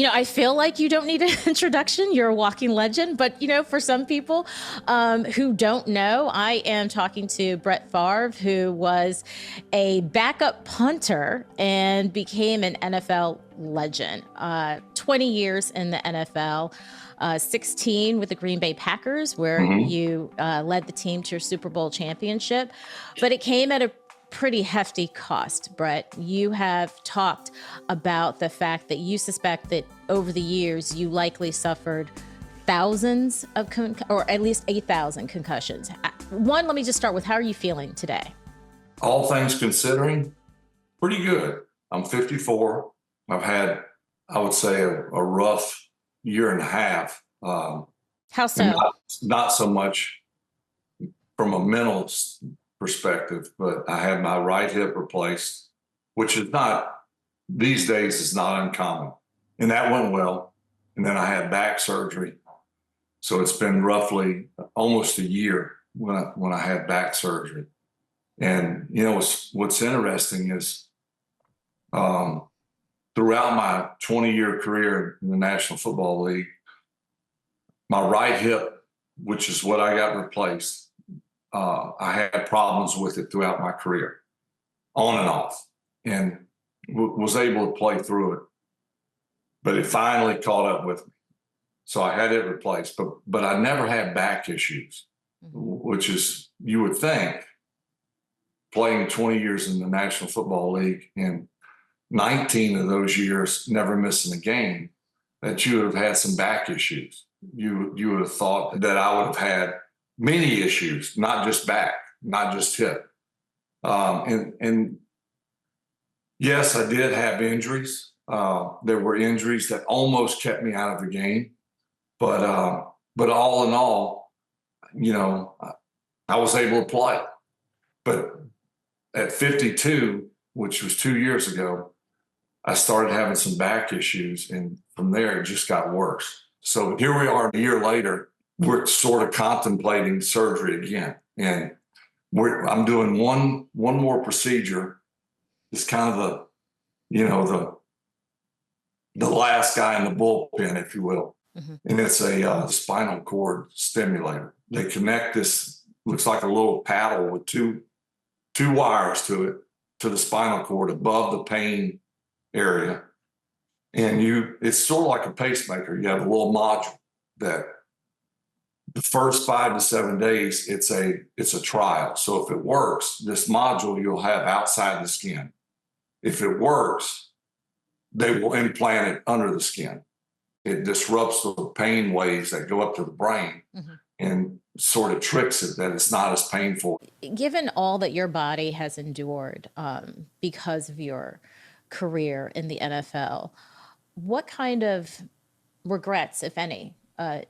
I feel like you don't need an introduction. You're a walking legend. But, for some people who don't know, I am talking to Brett Favre, who was a backup punter and became an NFL legend. 20 years in the NFL, 16 with the Green Bay Packers, where you led the team to your Super Bowl championship. But it came at a pretty hefty cost, Brett. You have talked about the fact that you suspect that over the years you likely suffered thousands of or at least 8,000 concussions. One, let me just start with, how are you feeling today? All things considering, pretty good. I'm 54. I've had, I would say, a rough year and a half. How so? Not so much from a mental perspective, but I had my right hip replaced, which is not, these days is not uncommon. And that went well. And then I had back surgery. So it's been roughly almost a year when I had back surgery. And, what's interesting is throughout my 20-year career in the National Football League, my right hip, which is what I got replaced, I had problems with it throughout my career, on and off, and was able to play through it. But it finally caught up with me. So I had it replaced, but I never had back issues, which is, you would think, playing 20 years in the National Football League and 19 of those years never missing a game, that you would have had some back issues. You would have thought that I would have had many issues, not just back, not just hip. And yes, I did have injuries. There were injuries that almost kept me out of the game. But all in all, I was able to play. But at 52, which was 2 years ago, I started having some back issues. And from there, it just got worse. So here we are a year later. We're sort of contemplating surgery again. And I'm doing one more procedure. It's kind of the last guy in the bullpen, if you will. And it's a spinal cord stimulator. They connect this, looks like a little paddle with two wires to it, to the spinal cord above the pain area. And it's sort of like a pacemaker. You have a little module that the first 5 to 7 days, it's a trial. So if it works, this module you'll have outside the skin. If it works, they will implant it under the skin. It disrupts the pain waves that go up to the brain and sort of tricks it that it's not as painful. Given all that your body has endured because of your career in the NFL, what kind of regrets, if any,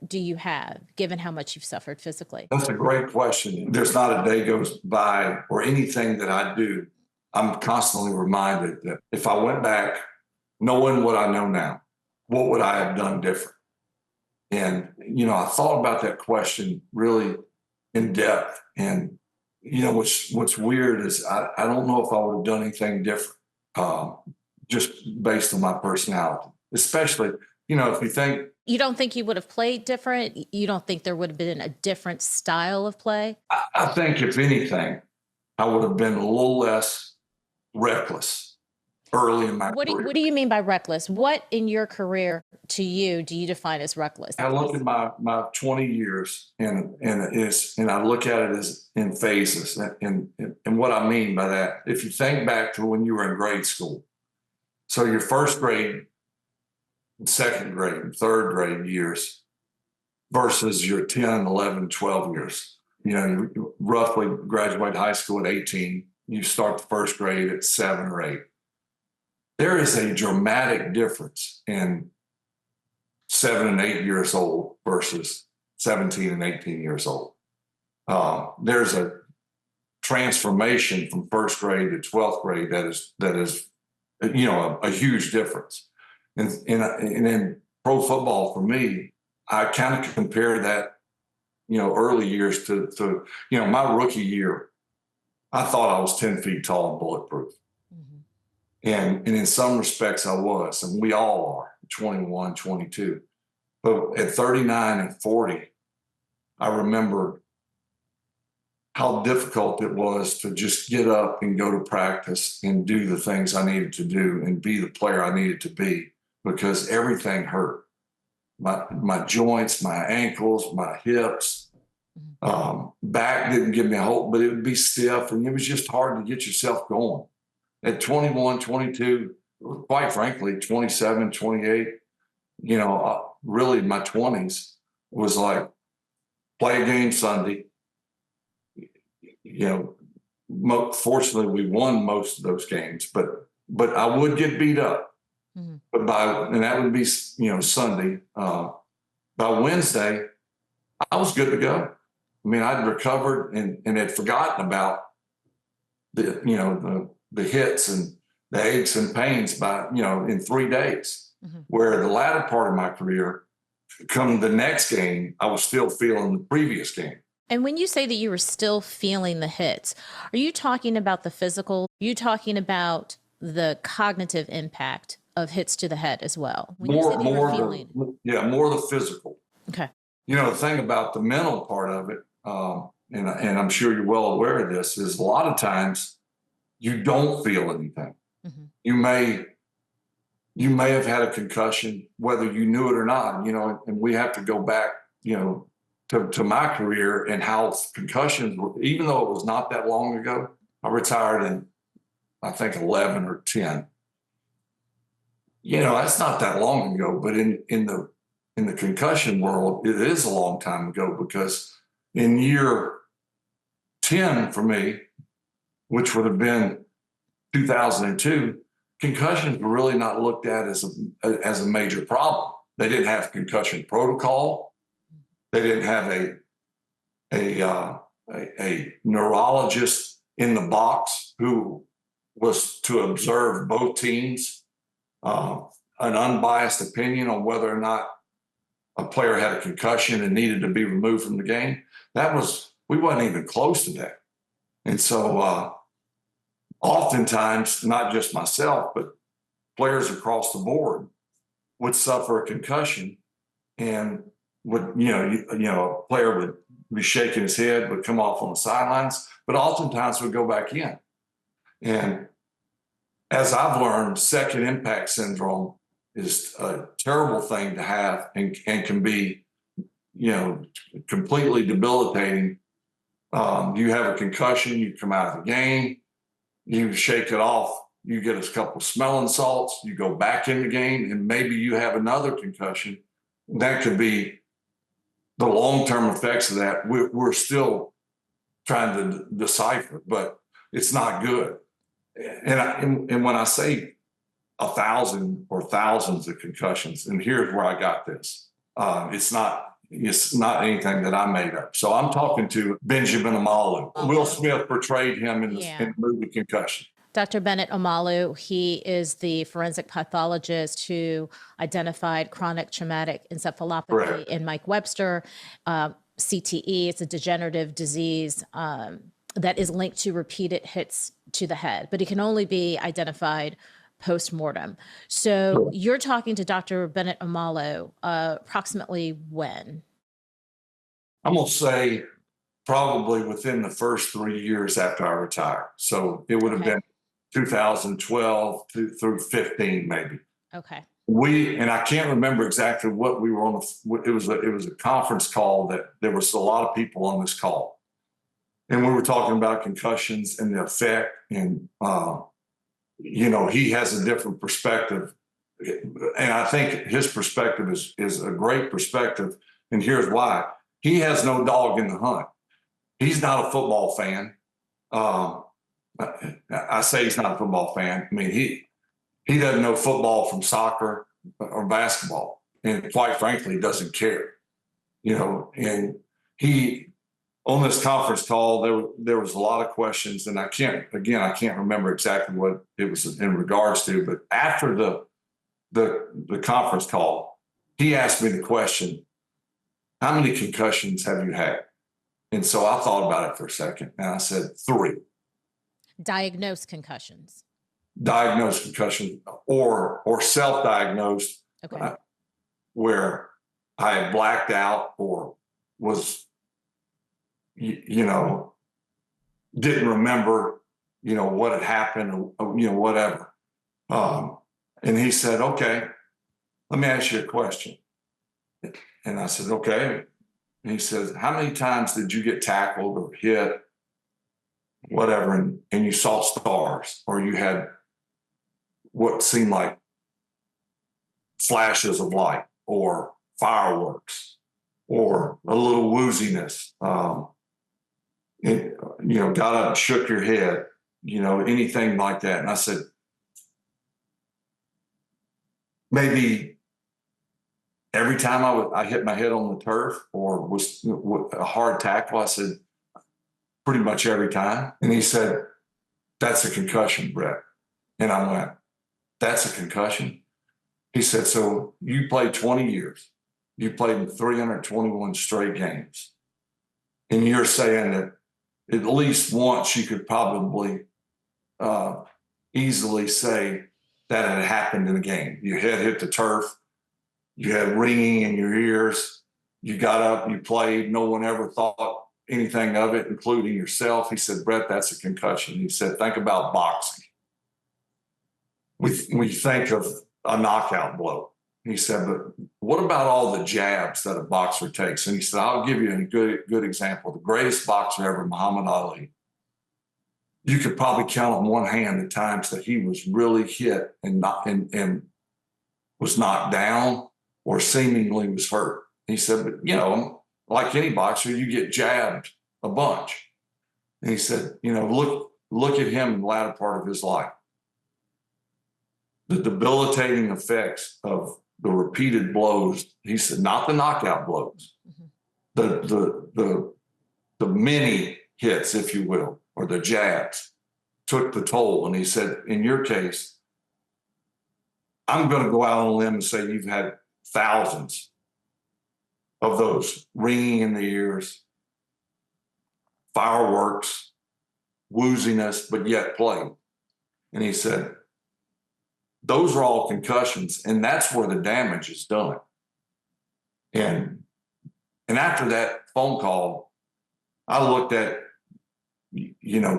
do you have, given how much you've suffered physically? That's a great question. There's not a day goes by or anything that I do, I'm constantly reminded that if I went back, knowing what I know now, what would I have done different? And, I thought about that question really in depth. And, what's weird is I don't know if I would have done anything different, just based on my personality, especially, if you think. You don't think you would have played different? You don't think there would have been a different style of play? I think, if anything, I would have been a little less reckless early in my career. What do you mean by reckless? What in your career to you do you define as reckless? I look at my 20 years and I look at it as in phases. And what I mean by that, if you think back to when you were in grade school, so your first grade, second grade, third grade years versus your 10, 11, 12 years. You roughly graduate high school at 18. You start the first grade at 7 or 8. There is a dramatic difference in 7 and 8 years old versus 17 and 18 years old. There's a transformation from first grade to 12th grade that is a huge difference. And in pro football, for me, I kind of compare that, early years to my rookie year. I thought I was 10 feet tall and bulletproof. And in some respects I was, and we all are. 21, 22. But at 39 and 40, I remember how difficult it was to just get up and go to practice and do the things I needed to do and be the player I needed to be, because everything hurt. My joints, my ankles, my hips, back didn't give me a hold, but it would be stiff, and it was just hard to get yourself going. At 21, 22, quite frankly, 27, 28, really my 20s was like play a game Sunday. Fortunately, we won most of those games, but I would get beat up. But and that would be, Sunday. By Wednesday, I was good to go. I mean, I'd recovered and had forgotten about the hits and the aches and pains in 3 days. Where the latter part of my career, come the next game, I was still feeling the previous game. And when you say that you were still feeling the hits, are you talking about the physical? Are you talking about the cognitive impact of hits to the head as well? When you say that you were feeling... more the physical. Okay. The thing about the mental part of it, and I'm sure you're well aware of this, is a lot of times you don't feel anything. You may have had a concussion, whether you knew it or not, and we have to go back, to my career and how concussions were, even though it was not that long ago. I retired in, I think, 11 or 10. That's not that long ago, but in the concussion world, it is a long time ago, because in year 10 for me, which would have been 2002, concussions were really not looked at as a major problem. They didn't have concussion protocol. They didn't have a neurologist in the box who was to observe both teams, an unbiased opinion on whether or not a player had a concussion and needed to be removed from the game. We wasn't even close to that. And so oftentimes, not just myself, but players across the board would suffer a concussion, and a player would be shaking his head, would come off on the sidelines, but oftentimes would go back in. And as I've learned, second impact syndrome is a terrible thing to have, and can be, completely debilitating. You have a concussion, you come out of the game, you shake it off, you get a couple smelling salts, you go back in the game, and maybe you have another concussion. That could be the long-term effects of that. We're still trying to decipher, but it's not good. And when I say 1,000 or thousands of concussions, and here's where I got this, it's not anything that I made up. So I'm talking to Benjamin Amalu. Will Smith portrayed him in the movie Concussion. Dr. Bennett Omalu, he is the forensic pathologist who identified chronic traumatic encephalopathy in Mike Webster, CTE. It's a degenerative disease that is linked to repeated hits to the head, but it can only be identified post-mortem. So you're talking to Dr. Bennett Omalu approximately when? I'm going to say probably within the first 3 years after I retired. So it would have been 2012 through 15, maybe. Okay. And I can't remember exactly what we were on. It was a conference call that there was a lot of people on this call, and we were talking about concussions and the effect. And he has a different perspective, and I think his perspective is a great perspective. And here's why: he has no dog in the hunt. He's not a football fan. I say he's not a football fan. I mean, he doesn't know football from soccer or basketball, and quite frankly, doesn't care. And he, on this conference call, there was a lot of questions, and I can't remember exactly what it was in regards to. But after the conference call, he asked me the question, "How many concussions have you had?" And so I thought about it for a second, and I said 3. Diagnosed concussions. Diagnosed concussion or self-diagnosed, Okay. where I had blacked out or was, you know, didn't remember, what had happened, or, whatever. And he said, okay, let me ask you a question. And I said, okay. And he says, how many times did you get tackled or hit, whatever, and you saw stars or you had what seemed like flashes of light or fireworks or a little wooziness? Got up and shook your head, anything like that. And I said, maybe every time I hit my head on the turf or was a hard tackle. I said, pretty much every time. And he said, that's a concussion, Brett. And I went, that's a concussion? He said, so you played 20 years. You played in 321 straight games. And you're saying that at least once you could probably easily say that had happened in a game. Your head hit the turf. You had ringing in your ears. You got up and you played. No one ever thought anything of it, including yourself. He said, Brett, that's a concussion. He said, think about boxing. We think of a knockout blow. He said, but what about all the jabs that a boxer takes? And he said, I'll give you a good example. The greatest boxer ever, Muhammad Ali. You could probably count on one hand the times that he was really hit and was knocked down or seemingly was hurt. He said, but like any boxer, you get jabbed a bunch. And he said, look at him in the latter part of his life. The debilitating effects of the repeated blows, he said, not the knockout blows, the many hits, if you will, or the jabs took the toll. And he said, in your case, I'm going to go out on a limb and say you've had thousands of those ringing in the ears, fireworks, wooziness, but yet playing. And he said, those are all concussions, and that's where the damage is done. And after that phone call, I looked at,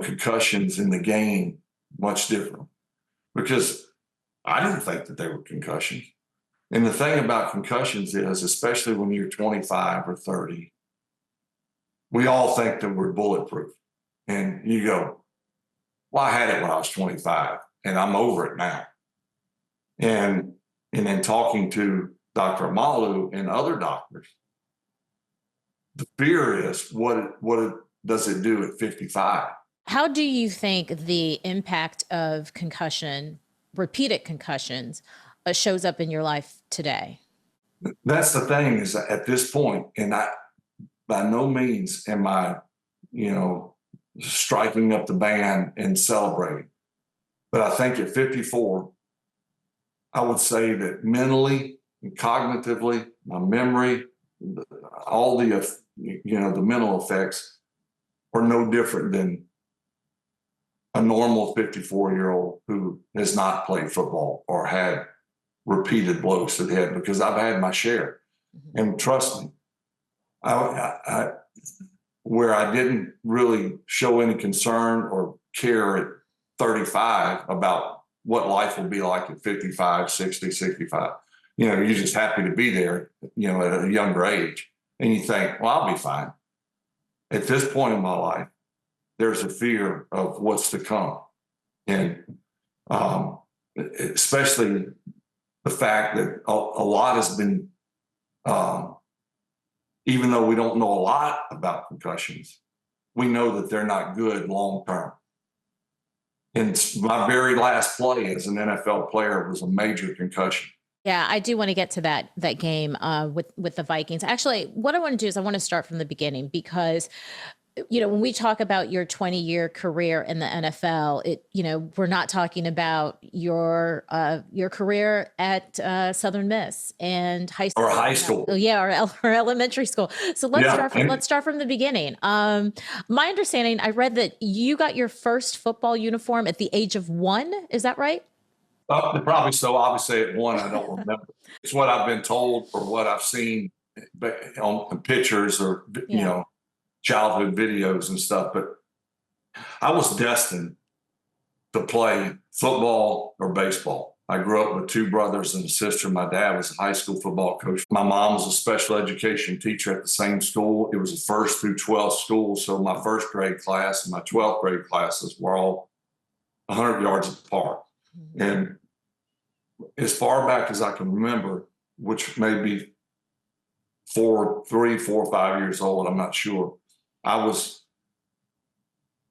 concussions in the game much different because I didn't think that they were concussions. And the thing about concussions is, especially when you're 25 or 30, we all think that we're bulletproof. And you go, well, I had it when I was 25 and I'm over it now. And then talking to Dr. Amalu and other doctors, the fear is what does it do at 55? How do you think the impact of repeated concussions, shows up in your life today? That's the thing is at this point, and I, by no means am I, striking up the band and celebrating. But I think at 54, I would say that mentally and cognitively, my memory, all the mental effects are no different than a normal 54-year-old who has not played football or had repeated blows to the head, because I've had my share. Mm-hmm. And trust me, I where I didn't really show any concern or care at 35 about what life will be like at 55, 60, 65. You're just happy to be there, at a younger age. And you think, well, I'll be fine. At this point in my life, there's a fear of what's to come. And especially the fact that a lot has been, even though we don't know a lot about concussions, we know that they're not good long term. And my very last play as an NFL player was a major concussion. Yeah, I do want to get to that game with the Vikings. Actually, what I want to do is I want to start from the beginning because, when we talk about your 20-year career in the NFL, we're not talking about your career at Southern Miss and high school. Or high school. Or elementary school. So let's start from the beginning. My understanding, I read that you got your first football uniform at the age of 1. Is that right? Probably so. Obviously, at one, I don't remember. It's what I've been told or what I've seen on pictures or, Yeah. childhood videos and stuff. But I was destined to play football or baseball. I grew up with two brothers and a sister. My dad was a high school football coach. My mom was a special education teacher at the same school. It was a 1st through 12th school. So my 1st grade class and my 12th grade classes were all 100 yards apart. Mm-hmm. And as far back as I can remember, which may be 3, 4, 5 years old, I'm not sure, I was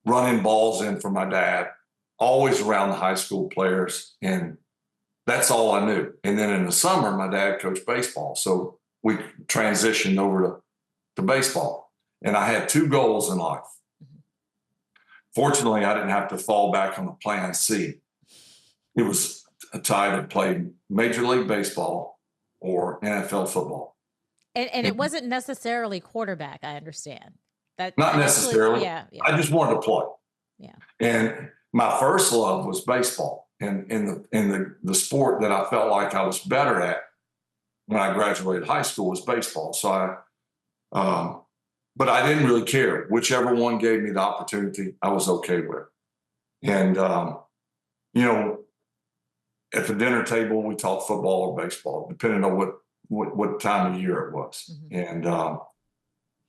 running balls in for my dad, always around the high school players. And that's all I knew. And then in the summer, my dad coached baseball. So we transitioned over to baseball. And I had 2 goals in life. Fortunately, I didn't have to fall back on the plan C. It was a tie to play Major League Baseball or NFL football. And it wasn't necessarily quarterback, I understand. Not necessarily. Yeah. I just wanted to play. Yeah. And my first love was baseball. And in the sport that I felt like I was better at when I graduated high school was baseball. So but I didn't really care. Whichever one gave me the opportunity, I was okay with. And, at the dinner table, we talked football or baseball, depending on what time of year it was. Mm-hmm. And,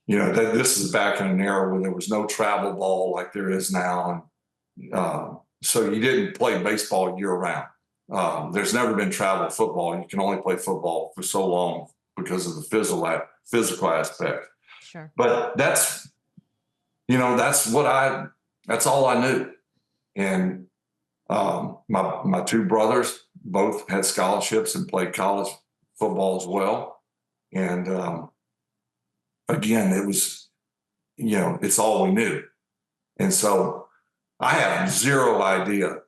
this is back in an era when there was no travel ball like there is now. And so you didn't play baseball year round. There's never been travel football. You can only play football for so long because of the physical aspect. Sure. But that's all I knew. And my 2 brothers both had scholarships and played college football as well. And again, it was, it's all we knew. And so I have zero idea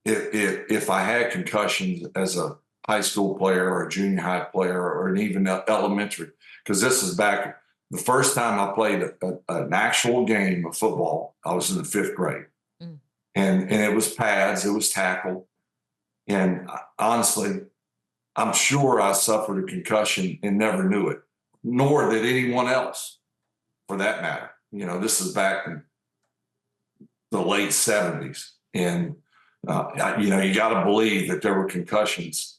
if I had concussions as a high school player or a junior high player or an even elementary, because this is back the first time I played an actual game of football. I was in the 5th grade. And it was pads, it was tackle. And honestly, I'm sure I suffered a concussion and never knew it, nor did anyone else for that matter. This is back in the late 70s. And, you got to believe that there were concussions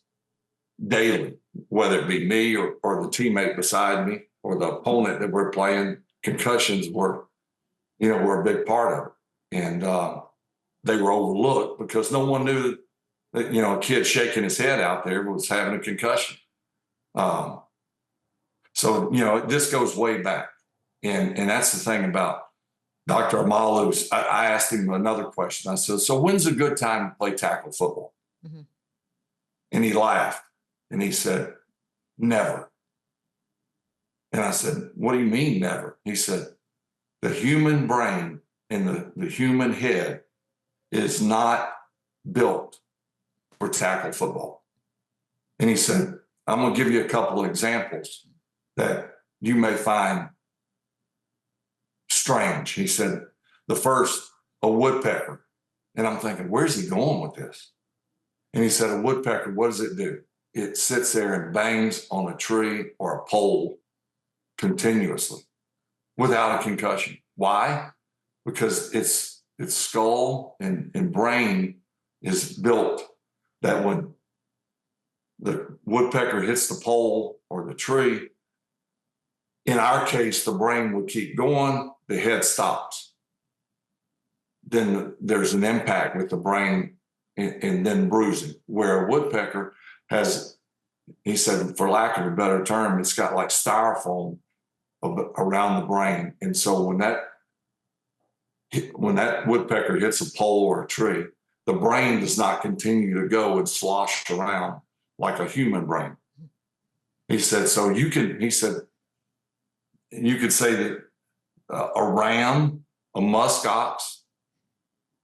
daily, whether it be me or the teammate beside me or the opponent that we're playing. Concussions were a big part of it. And they were overlooked because no one knew that a kid shaking his head out there was having a concussion. So this goes way back. And that's the thing about Dr. Amalu's. I asked him another question. I said, so when's a good time to play tackle football? Mm-hmm. And he laughed and he said, never. And I said, what do you mean never? He said, the human brain and the human head is not built for tackle football. And he said, I'm going to give you a couple of examples that you may find strange. He said, the first, a woodpecker. And I'm thinking, where's he going with this? And he said, a woodpecker, what does it do? It sits there and bangs on a tree or a pole continuously without a concussion. Why? Because its skull and brain is built that when the woodpecker hits the pole or the tree, in our case, the brain would keep going, the head stops. Then there's an impact with the brain and then bruising, where a woodpecker has, he said, for lack of a better term, it's got like styrofoam around the brain. And so when that woodpecker hits a pole or a tree, the brain does not continue to go and slosh around like a human brain. He said, so you could say that a ram, a muskox,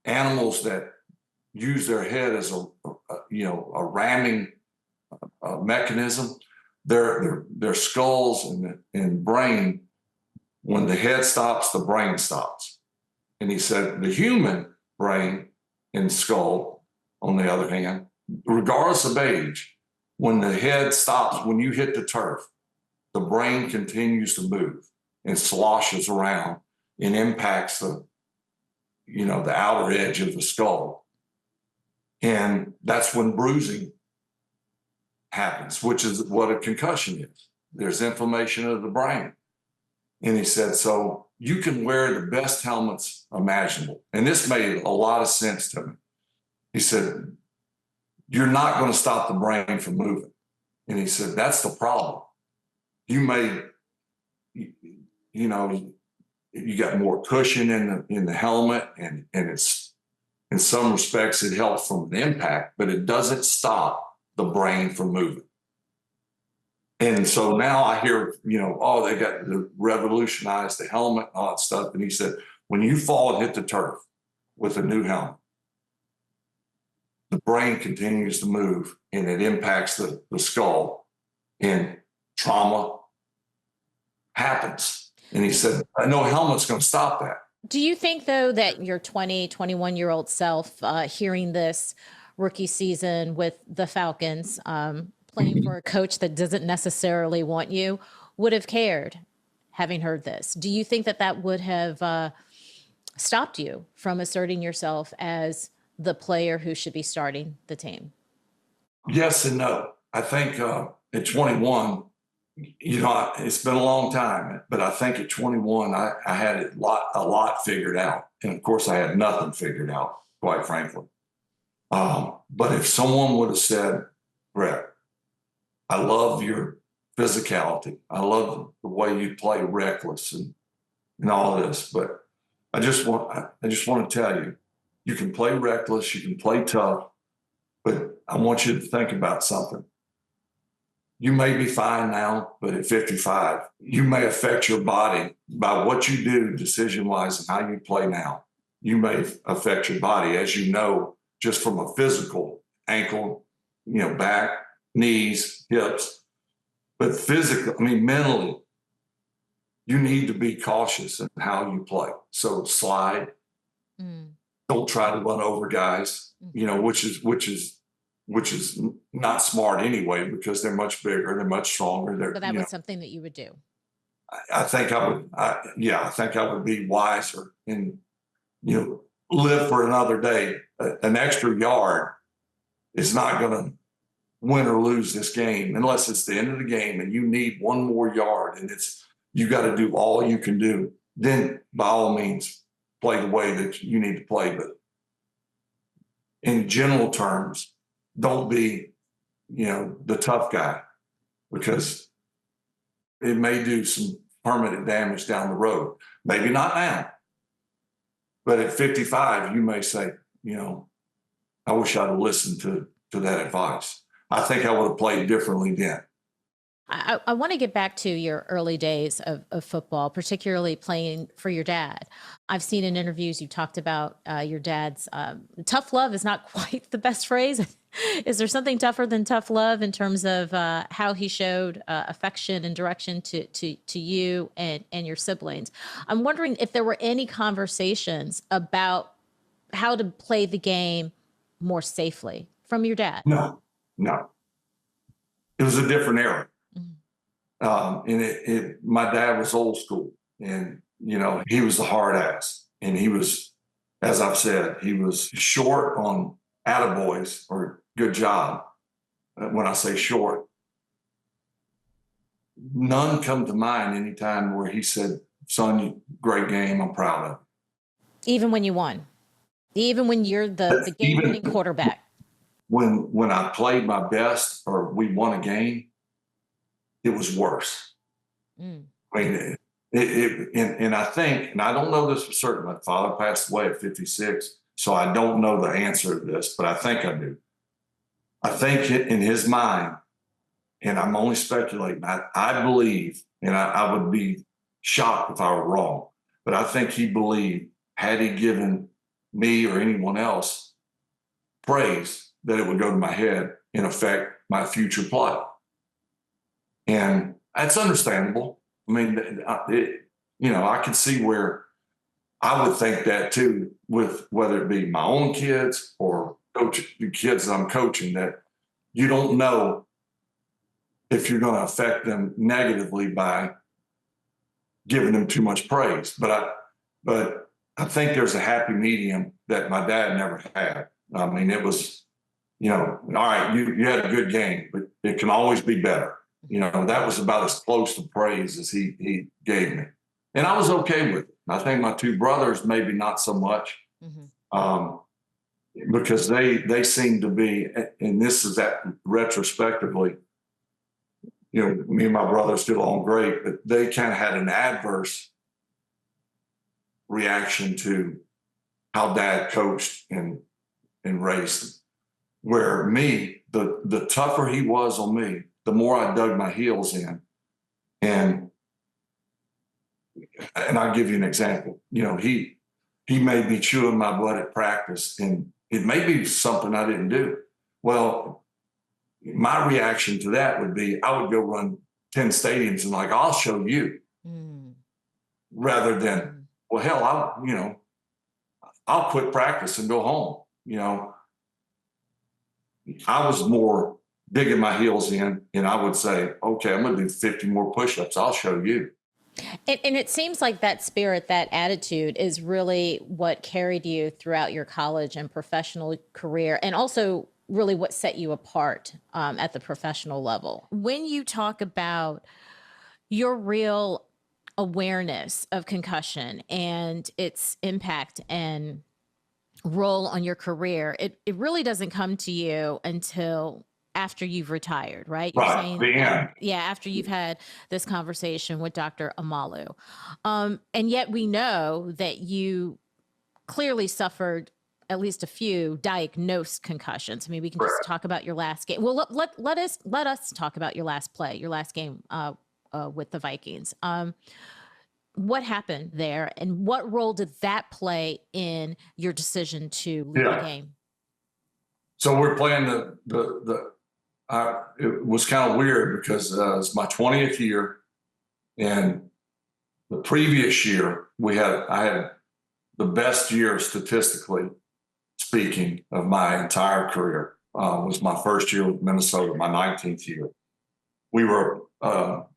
animals that use their head as a ramming mechanism, their skulls and brain, when the head stops, the brain stops. And he said the human brain and skull on the other hand, regardless of age, when the head stops, when you hit the turf, the brain continues to move and sloshes around and impacts the outer edge of the skull. And that's when bruising happens, which is what a concussion is. There's inflammation of the brain. And he said, so you can wear the best helmets imaginable. And this made a lot of sense to me. He said, you're not going to stop the brain from moving. And he said, that's the problem. You may, you got more cushion in the helmet, and it's, in some respects, it helps from an impact, but it doesn't stop the brain from moving. And so now I hear, they got to revolutionize the helmet and all that stuff. And he said, when you fall and hit the turf with a new helmet, the brain continues to move and it impacts the skull, and trauma happens. And he said, no helmet's going to stop that. Do you think, though, that your 20, 21-year-old self, hearing this rookie season with the Falcons, playing for a coach that doesn't necessarily want you, would have cared having heard this? Do you think that would have stopped you from asserting yourself as the player who should be starting the team? Yes and no. I think at 21, it's been a long time, but I think at 21, I had a lot figured out. And of course, I had nothing figured out, quite frankly. But if someone would have said, Brett, I love your physicality. I love the way you play reckless and all this, but I just want to tell you, you can play reckless, you can play tough, but I want you to think about something. You may be fine now, but at 55, you may affect your body by what you do decision-wise and how you play now. You may affect your body, as you know, just from a physical ankle, back, knees, hips. But physically, mentally, you need to be cautious in how you play. So slide. Don't try to run over guys, which is not smart anyway, because they're much bigger, they're much stronger. So that was something that you would do. I think I would be wiser and, live for another day. An extra yard is not going to win or lose this game unless it's the end of the game and you need one more yard and you got to do all you can do. Then by all means, play the way that you need to play. But in general terms, don't be, the tough guy, because it may do some permanent damage down the road. Maybe not now, but at 55, you may say, I wish I'd have listened to that advice. I think I would have played differently then. I want to get back to your early days of football, particularly playing for your dad. I've seen in interviews you talked about your dad's tough love is not quite the best phrase. Is there something tougher than tough love in terms of how he showed affection and direction to you and your siblings? I'm wondering if there were any conversations about how to play the game more safely from your dad. No. It was a different era. And my dad was old school, and, he was the hard ass, and he was, as I've said, he was short on attaboys or good job. When I say short, none come to mind anytime where he said, son, great game, I'm proud of it. Even when you won, even when you're the game-winning quarterback. When I played my best or we won a game, it was worse. I mean, and I think, and I don't know this for certain, my father passed away at 56, so I don't know the answer to this, but I think I do. I think in his mind, and I'm only speculating, I believe, and I would be shocked if I were wrong, but I think he believed, had he given me or anyone else praise, that it would go to my head and affect my future play. And that's understandable. I mean, I can see where I would think that too, with whether it be my own kids or coach the kids that I'm coaching that you don't know if you're going to affect them negatively by giving them too much praise. But I think there's a happy medium that my dad never had. I mean, it was, all right, you had a good game, but it can always be better. That was about as close to praise as he gave me. And I was okay with it. I think my two brothers, maybe not so much, because they seem to be, and this is that retrospectively, me and my brother still on great, but they kind of had an adverse reaction to how dad coached and raised them. Where me, the tougher he was on me, the more I dug my heels in. And I'll give you an example. He made me chew on my butt at practice, and it may be something I didn't do. Well, my reaction to that would be I would go run 10 stadiums and I'll show you, rather than, well, hell, I'll quit practice and go home. I was more digging my heels in, and I would say, okay, I'm going to do 50 more push-ups. I'll show you. And it seems like that spirit, that attitude is really what carried you throughout your college and professional career, and also really what set you apart at the professional level. When you talk about your real awareness of concussion and its impact and role on your career, it really doesn't come to you until after you've retired, right? You're saying, after you've had this conversation with Dr. Amalu. And yet we know that you clearly suffered at least a few diagnosed concussions. I mean, we can just talk about your last game. Well, let us talk about your last game with the Vikings. What happened there, and what role did that play in your decision to leave the game? So we're playing it was kind of weird because it's my 20th year, and the previous year I had the best year statistically speaking of my entire career. Was my first year with Minnesota, my 19th year. We were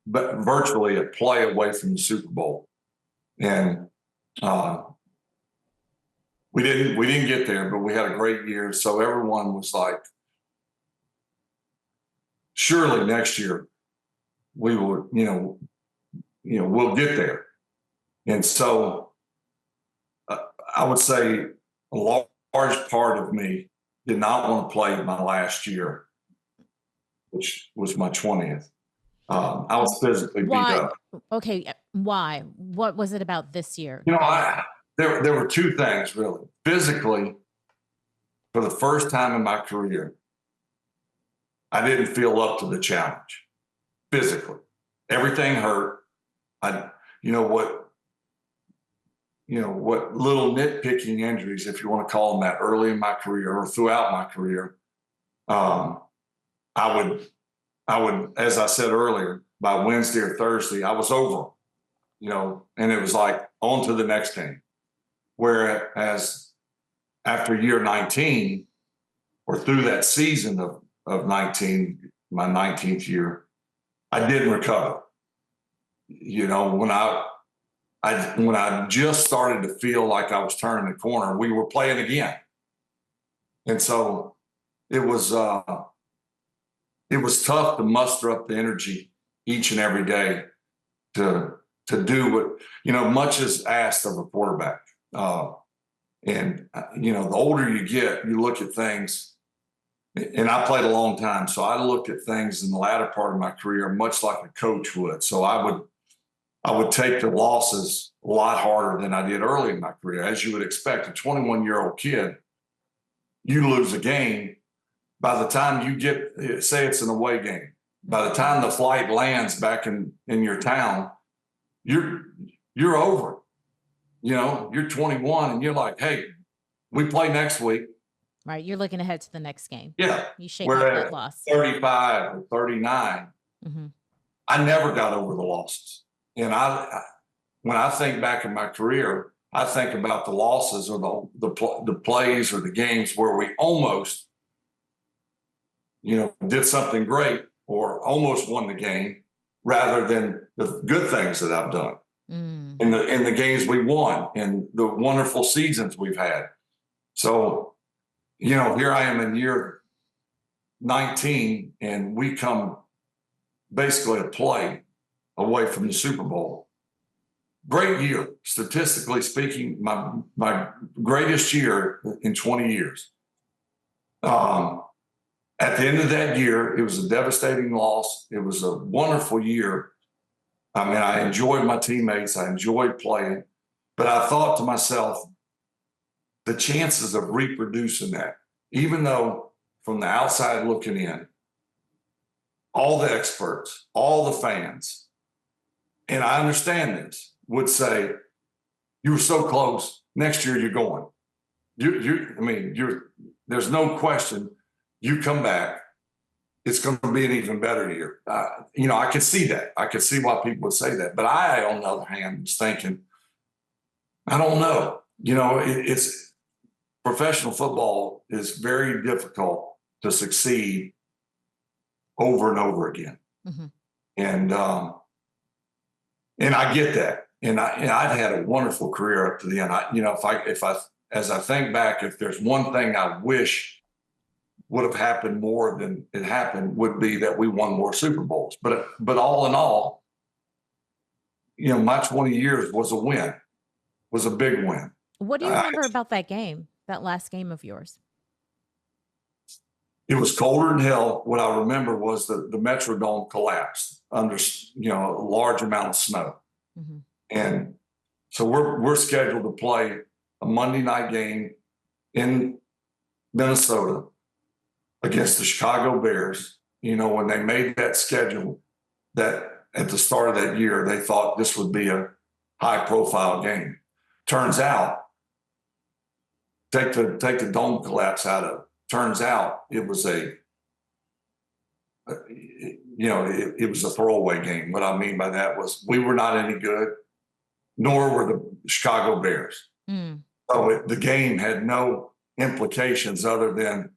virtually a play away from the Super Bowl. And we didn't get there, but we had a great year. So everyone was like, surely next year we will, we'll get there. And so I would say a large part of me did not want to play my last year, which was my 20th. I was physically beat up. Okay, why? What was it about this year? There were two things, really. Physically, for the first time in my career, I didn't feel up to the challenge. Physically, everything hurt. What little nitpicking injuries, if you want to call them that, early in my career or throughout my career, I would, as I said earlier, by Wednesday or Thursday, I was over, and it was like on to the next game. Whereas after year 19, or through that season of 19, my 19th year, I didn't recover. When I just started to feel like I was turning the corner, we were playing again. And so it was tough to muster up the energy each and every day to do what, much is asked of a quarterback. The older you get, you look at things, and I played a long time, so I looked at things in the latter part of my career much like a coach would. So I would take the losses a lot harder than I did early in my career. As you would expect, a 21-year-old kid, you lose a game, by the time you get, say it's an away game, by the time the flight lands back in your town, you're over. You're 21 and you're like, hey, we play next week. Right. You're looking ahead to the next game. Yeah. You shake off that loss. 35 or 39. Mm-hmm. I never got over the losses. And when I think back in my career, I think about the losses or the plays or the games where we almost, did something great or almost won the game, rather than the good things that I've done in the games we won and the wonderful seasons we've had. So, here I am in year 19, and we come basically a play away from the Super Bowl. Great year, statistically speaking, my greatest year in 20 years. At the end of that year, it was a devastating loss. It was a wonderful year. I mean, I enjoyed my teammates. I enjoyed playing. But I thought to myself, the chances of reproducing that, even though from the outside looking in, all the experts, all the fans, and I understand this, would say, you were so close. Next year, you're going. There's no question. You come back, it's going to be an even better year. I could see that. I could see why people would say that. But I, on the other hand, was thinking, I don't know. It's professional football is very difficult to succeed over and over again. Mm-hmm. And I get that. And I've had a wonderful career up to the end. As I think back, if there's one thing I wish would have happened more than it happened, would be that we won more Super Bowls. But all in all, my 20 years was a win, was a big win. What do you remember about that game, that last game of yours? It was colder than hell. What I remember was the Metrodome collapsed under, a large amount of snow. Mm-hmm. And so we're scheduled to play a Monday night game in Minnesota against the Chicago Bears. When they made that schedule, that at the start of that year, they thought this would be a high profile game. Turns out, take the dome collapse out of it. Turns out it was it was a throwaway game. What I mean by that was we were not any good, nor were the Chicago Bears. So the game had no implications other than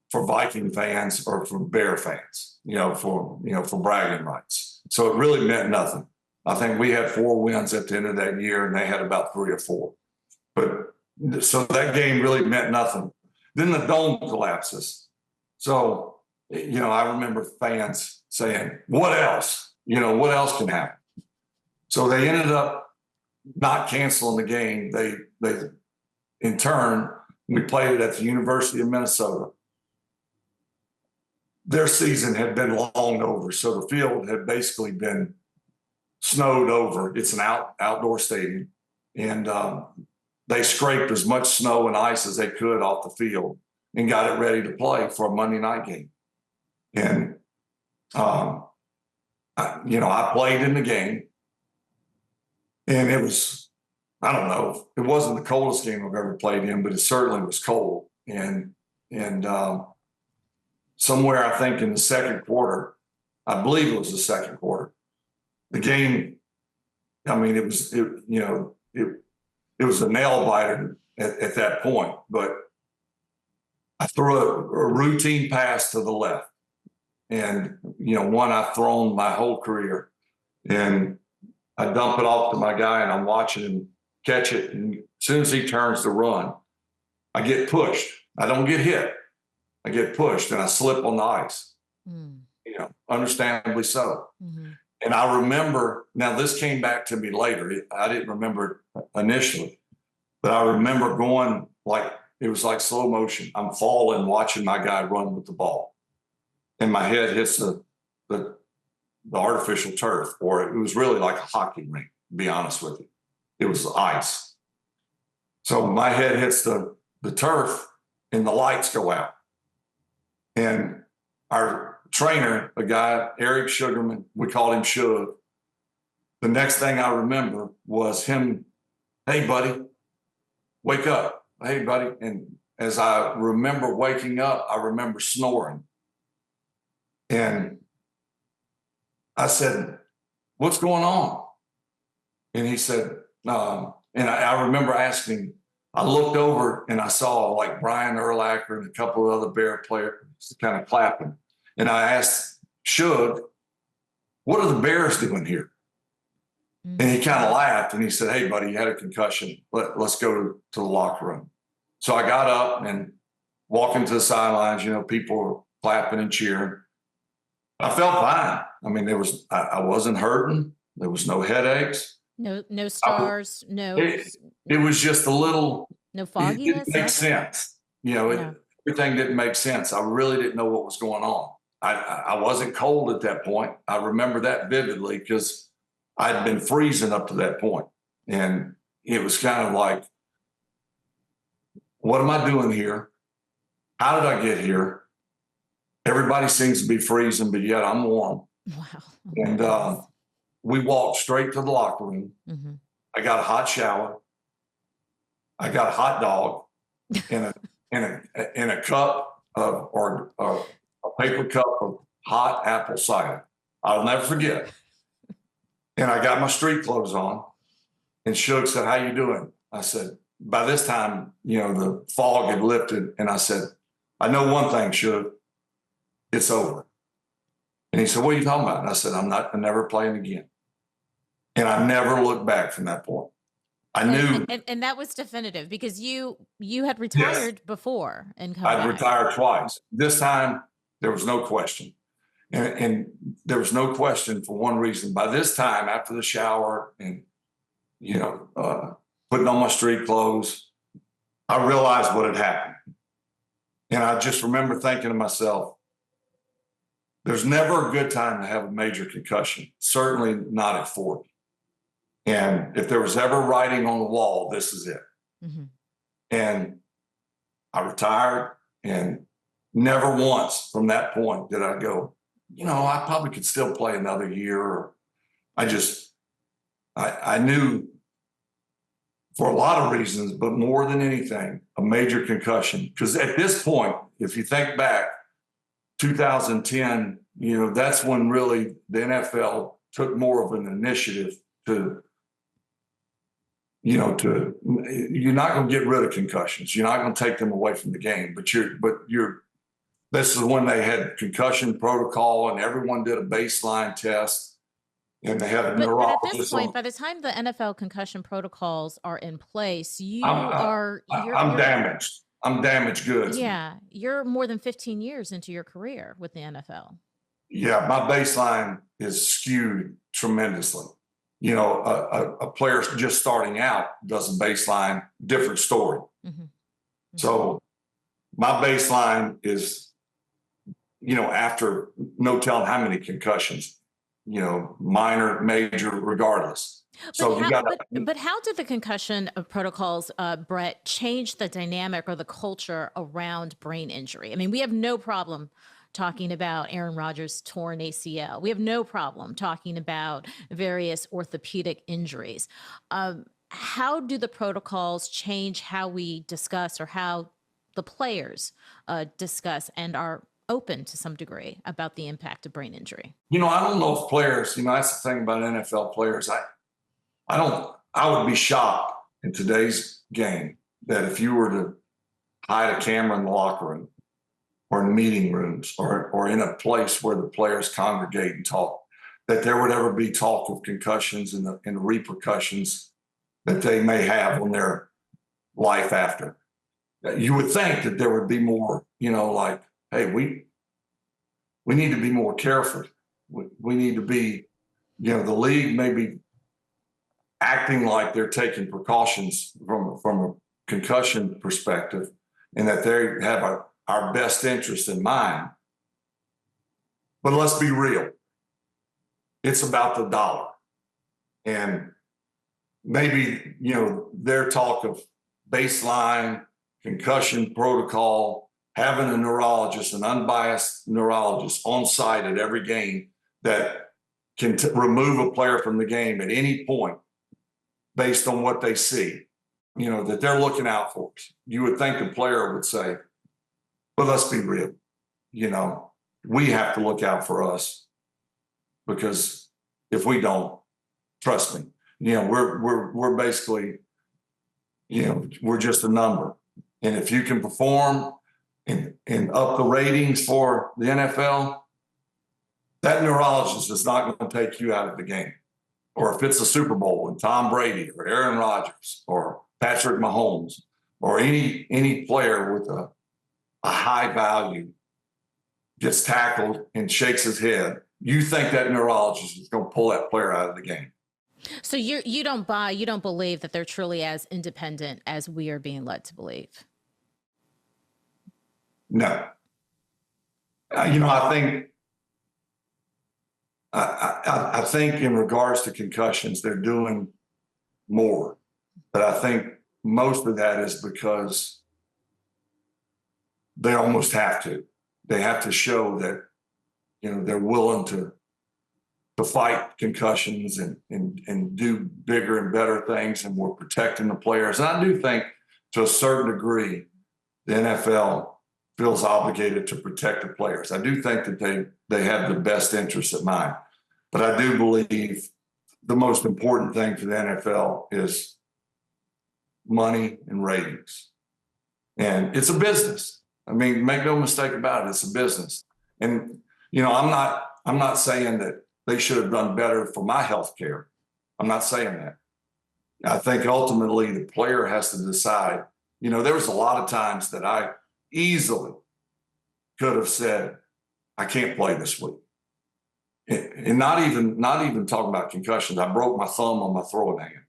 for Viking fans or for Bear fans, for bragging rights. So it really meant nothing. I think we had 4 wins at the end of that year, and they had about 3 or 4. But so that game really meant nothing. Then the dome collapses. So, I remember fans saying, what else? What else can happen? So they ended up not canceling the game. They in turn, we played it at the University of Minnesota. Their season had been long over, so the field had basically been snowed over. It's an outdoor stadium, and they scraped as much snow and ice as they could off the field and got it ready to play for a Monday night game. And I played in the game, and it was, I don't know, it wasn't the coldest game I've ever played in, but it certainly was cold. And somewhere, I think in the second quarter, I believe it was the second quarter, the game, it was a nail biter at that point, but I threw a routine pass to the left, and, one I've thrown my whole career, and I dump it off to my guy, and I'm watching him catch it. And as soon as he turns to run, I get pushed. I don't get hit. I get pushed, and I slip on the ice, understandably so. Mm-hmm. And I remember, now this came back to me later. I didn't remember it initially, but I remember going it was like slow motion. I'm falling, watching my guy run with the ball, and my head hits the artificial turf, or it was really like a hockey rink, to be honest with you. It was ice. So my head hits the turf, and the lights go out. And our trainer, a guy, Eric Sugarman, we called him Shug. The next thing I remember was him, hey, buddy, wake up. Hey, buddy. And as I remember waking up, I remember snoring. And I said, what's going on? And he said, And I remember asking, I looked over and I saw like Brian Urlacher and a couple of other Bear players kind of clapping. And I asked Shug, what are the Bears doing here? Mm-hmm. And he kind of laughed and he said, hey, buddy, you had a concussion. Let's go to the locker room. So I got up and walking to the sidelines, people were clapping and cheering. I felt fine. I mean, I wasn't hurting. There was no headaches. No stars, It was just a little, no it fogginess. didn't make sense. Yeah. Everything didn't make sense. I really didn't know what was going on. I wasn't cold at that point. I remember that vividly because I'd been freezing up to that point. And it was kind of like, what am I doing here? How did I get here? Everybody seems to be freezing, but yet I'm warm. Wow. And we walked straight to the locker room. Mm-hmm. I got a hot shower. I got a hot dog in a cup of, or a paper cup of hot apple cider. I'll never forget. And I got my street clothes on. And Shug said, how you doing? I said, by this time, the fog had lifted. And I said, I know one thing, Shug. It's over. And he said, what are you talking about? And I said, I'm never playing again. And I never looked back from that point. I knew. And that was definitive because you had retired before and come I'd back. retired twice. This time, there was no question. And there was no question for one reason. By this time, after the shower and, putting on my street clothes, I realized what had happened. And I just remember thinking to myself, there's never a good time to have a major concussion, certainly not at 40. And if there was ever writing on the wall, this is it. Mm-hmm. And I retired, and never once from that point did I go, I probably could still play another year. Or I knew for a lot of reasons, but more than anything, a major concussion. Because at this point, if you think back, 2010, that's when really the NFL took more of an initiative to you're not going to get rid of concussions. You're not going to take them away from the game, but this is when they had concussion protocol and everyone did a baseline test and they had a neurologist. But at this point, by the time the NFL concussion protocols are in place, I'm damaged. I'm damaged goods. Yeah. You're more than 15 years into your career with the NFL. Yeah. My baseline is skewed tremendously. A player just starting out does a baseline, different story. Mm-hmm. Mm-hmm. So my baseline is, after no telling how many concussions, minor, major, regardless. But how did the concussion protocols, Brett, change the dynamic or the culture around brain injury? I mean, we have no problem talking about Aaron Rodgers' torn ACL. We have no problem talking about various orthopedic injuries. How do the protocols change how we discuss or how the players discuss and are open to some degree about the impact of brain injury? I don't know if players, that's the thing about NFL players. I would be shocked in today's game that if you were to hide a camera in the locker room or in meeting rooms or in a place where the players congregate and talk, that there would ever be talk of concussions and the repercussions that they may have on their life after. You would think that there would be more, like, hey, we need to be more careful. We need to be, the league may be acting like they're taking precautions from a concussion perspective and that they have our best interest in mind. But let's be real. It's about the dollar. And maybe, their talk of baseline, concussion protocol, having a neurologist, an unbiased neurologist on site at every game that can remove a player from the game at any point based on what they see, that they're looking out for us. You would think the player would say, but let's be real. We have to look out for us because if we don't, trust me, we're basically, we're just a number. And if you can perform and up the ratings for the NFL, that neurologist is not going to take you out of the game. Or if it's a Super Bowl and Tom Brady or Aaron Rodgers or Patrick Mahomes or any player with a high value gets tackled and shakes his head, you think that neurologist is going to pull that player out of the game. So you don't believe that they're truly as independent as we are being led to believe. No. I think in regards to concussions, they're doing more, but I think most of that is because they almost have to. They have to show that, they're willing to fight concussions and do bigger and better things, and we're protecting the players. And I do think to a certain degree, the NFL feels obligated to protect the players. I do think that they have the best interests at mind. But I do believe the most important thing for the NFL is money and ratings. And it's a business. I mean, make no mistake about it, it's a business. And, I'm not saying that they should have done better for my health care. I'm not saying that. I think ultimately the player has to decide. There was a lot of times that I easily could have said, I can't play this week. And not even talking about concussions. I broke my thumb on my throwing hand.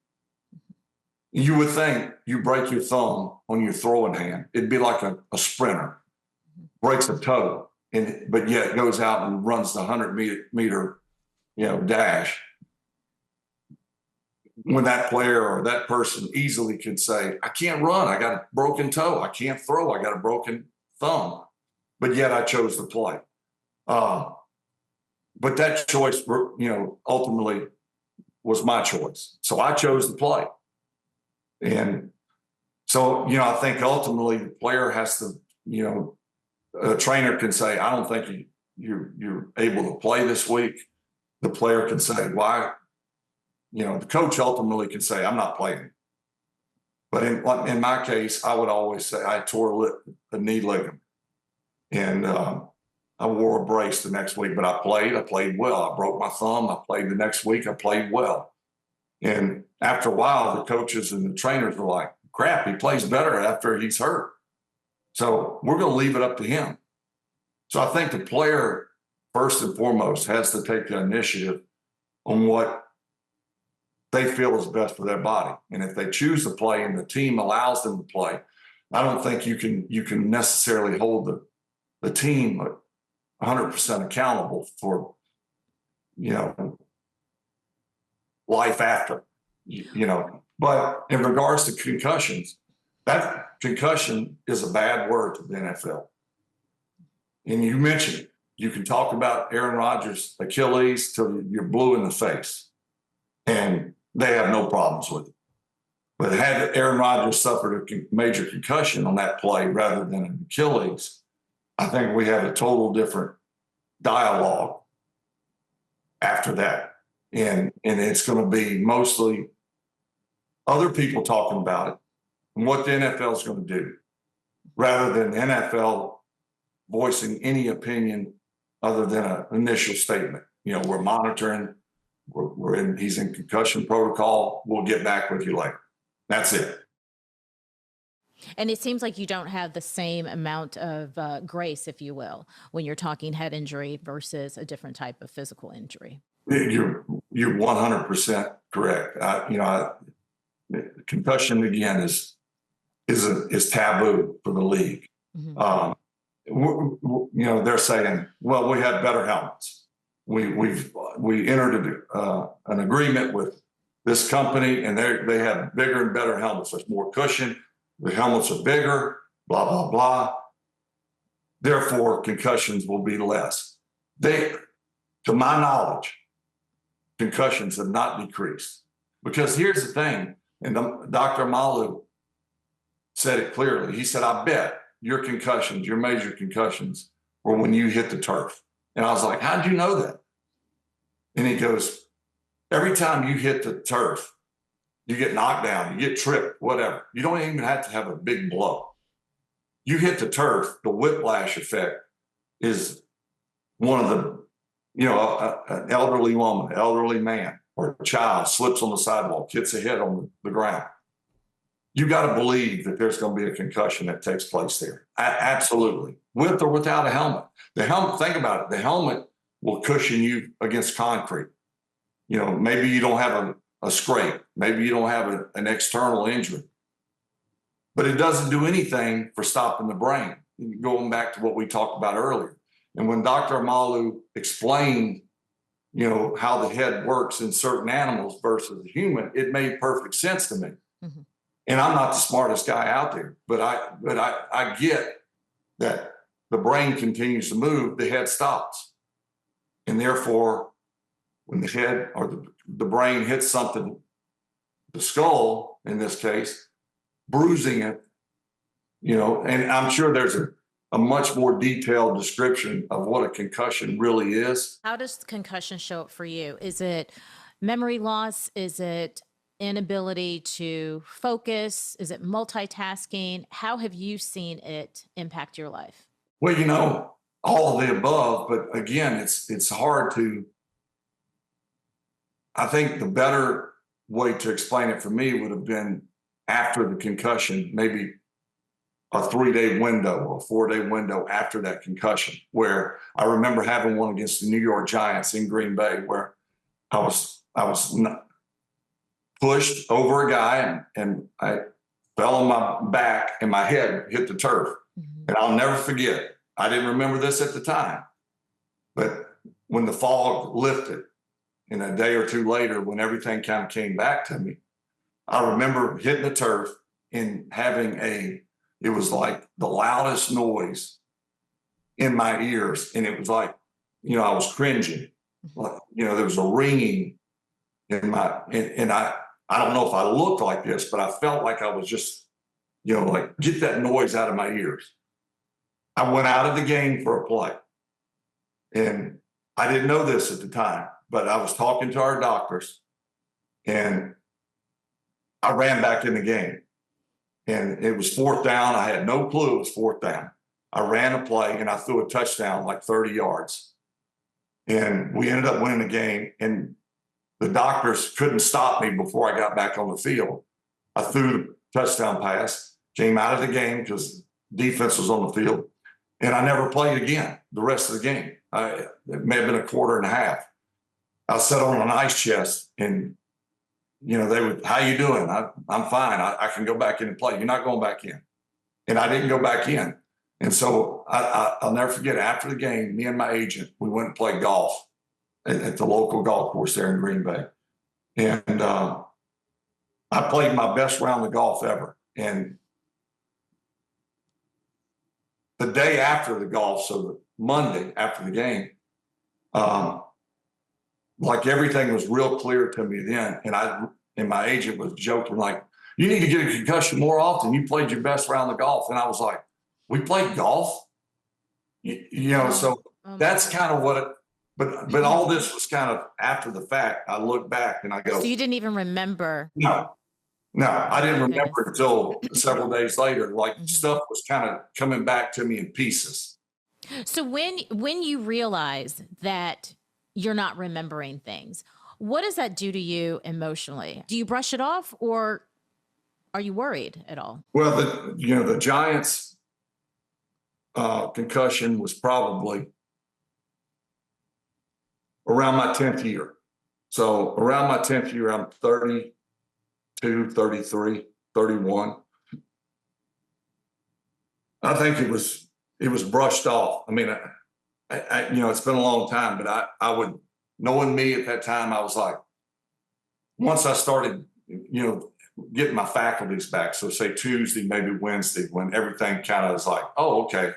You would think you break your thumb on your throwing hand, it'd be like a sprinter breaks a toe, but yet goes out and runs the 100-meter dash. When that player or that person easily could say, I can't run, I got a broken toe, I can't throw, I got a broken thumb, but yet I chose to play. But that choice, ultimately was my choice. So I chose to play. And so, I think ultimately the player has to, a trainer can say, I don't think you're able to play this week. The player can say, why? The coach ultimately can say, I'm not playing. But in my case, I would always say I tore a knee ligament. And I wore a brace the next week, but I played well. I broke my thumb. I played the next week. I played well. And after a while, the coaches and the trainers were like, crap, he plays better after he's hurt. So we're going to leave it up to him. So I think the player, first and foremost, has to take the initiative on what they feel is best for their body. And if they choose to play and the team allows them to play, I don't think you can necessarily hold the team 100% accountable for, life after, But in regards to concussions, that concussion is a bad word to the NFL. And you mentioned it. You can talk about Aaron Rodgers' Achilles till you're blue in the face, and they have no problems with it. But had Aaron Rodgers suffered a major concussion on that play rather than an Achilles, I think we have a total different dialogue after that. And it's going to be mostly other people talking about it and what the NFL is going to do, rather than the NFL voicing any opinion other than an initial statement. We're monitoring, he's in concussion protocol. We'll get back with you later. That's it. And it seems like you don't have the same amount of grace, if you will, when you're talking head injury versus a different type of physical injury. You're 100% correct. Concussion again is taboo for the league. Mm-hmm. They're saying, well, we have better helmets. We entered an agreement with this company, and they have bigger and better helmets. There's more cushion. The helmets are bigger. Blah blah blah. Therefore, concussions will be less. To my knowledge, concussions have not decreased. Because here's the thing, and Dr. Malu said it clearly. He said, I bet your major concussions, were when you hit the turf. And I was like, how'd you know that? And he goes, every time you hit the turf, you get knocked down, you get tripped, whatever. You don't even have to have a big blow. You hit the turf, the whiplash effect is one of the, an elderly woman, elderly man, or a child slips on the sidewalk, hits a head on the ground. You got to believe that there's going to be a concussion that takes place there. Absolutely. With or without a helmet. The helmet, think about it. The helmet will cushion you against concrete. Maybe you don't have a scrape. Maybe you don't have an external injury. But it doesn't do anything for stopping the brain. Going back to what we talked about earlier. And when Dr. Amalu explained, how the head works in certain animals versus the human, it made perfect sense to me. Mm-hmm. And I'm not the smartest guy out there, but I get that the brain continues to move, the head stops. And therefore, when the head or the brain hits something, the skull in this case, bruising it, and I'm sure there's a much more detailed description of what a concussion really is. How does concussion show up for you? Is it memory loss? Is it inability to focus? Is it multitasking? How have you seen it impact your life? Well, all of the above, but again, it's hard to, I think the better way to explain it for me would have been after the concussion, maybe a 3-day window or a 4-day window after that concussion, where I remember having one against the New York Giants in Green Bay, where I was pushed over a guy and I fell on my back and my head hit the turf. Mm-hmm. And I'll never forget. I didn't remember this at the time, but when the fog lifted and a day or two later, when everything kind of came back to me, I remember hitting the turf and having it was like the loudest noise in my ears. And it was like, I was cringing. Like, there was a ringing in my, and I don't know if I looked like this, but I felt like I was just, like, get that noise out of my ears. I went out of the game for a play. And I didn't know this at the time, but I was talking to our doctors and I ran back in the game. And it was 4th down. I had no clue it was 4th down. I ran a play and I threw a touchdown like 30 yards. And we ended up winning the game. And the doctors couldn't stop me before I got back on the field. I threw the touchdown pass, came out of the game because defense was on the field. And I never played again the rest of the game. It may have been a quarter and a half. I sat on an ice chest and they would, how you doing? I'm fine. I can go back in and play. You're not going back in. And I didn't go back in. And so I'll never forget, after the game, me and my agent, we went and played golf at the local golf course there in Green Bay. And I played my best round of golf ever. And the day after the golf, so the Monday after the game, like everything was real clear to me then. And my agent was joking, like, you need to get a concussion more often. You played your best round of golf. And I was like, we played golf? So that's kind of what it, but all this was kind of after the fact. I look back and I go. So you didn't even remember? No, I didn't remember until several days later. Like stuff was kind of coming back to me in pieces. So when you realize that you're not remembering things, what does that do to you emotionally? Do you brush it off or are you worried at all? Well, the Giants concussion was probably around my 10th year. So around my 10th year, I'm 32, 33, 31. I think it was brushed off. I mean, it's been a long time, but I would, knowing me at that time, I was like, once I started, getting my faculties back, so say Tuesday, maybe Wednesday, when everything kind of was like, oh, okay,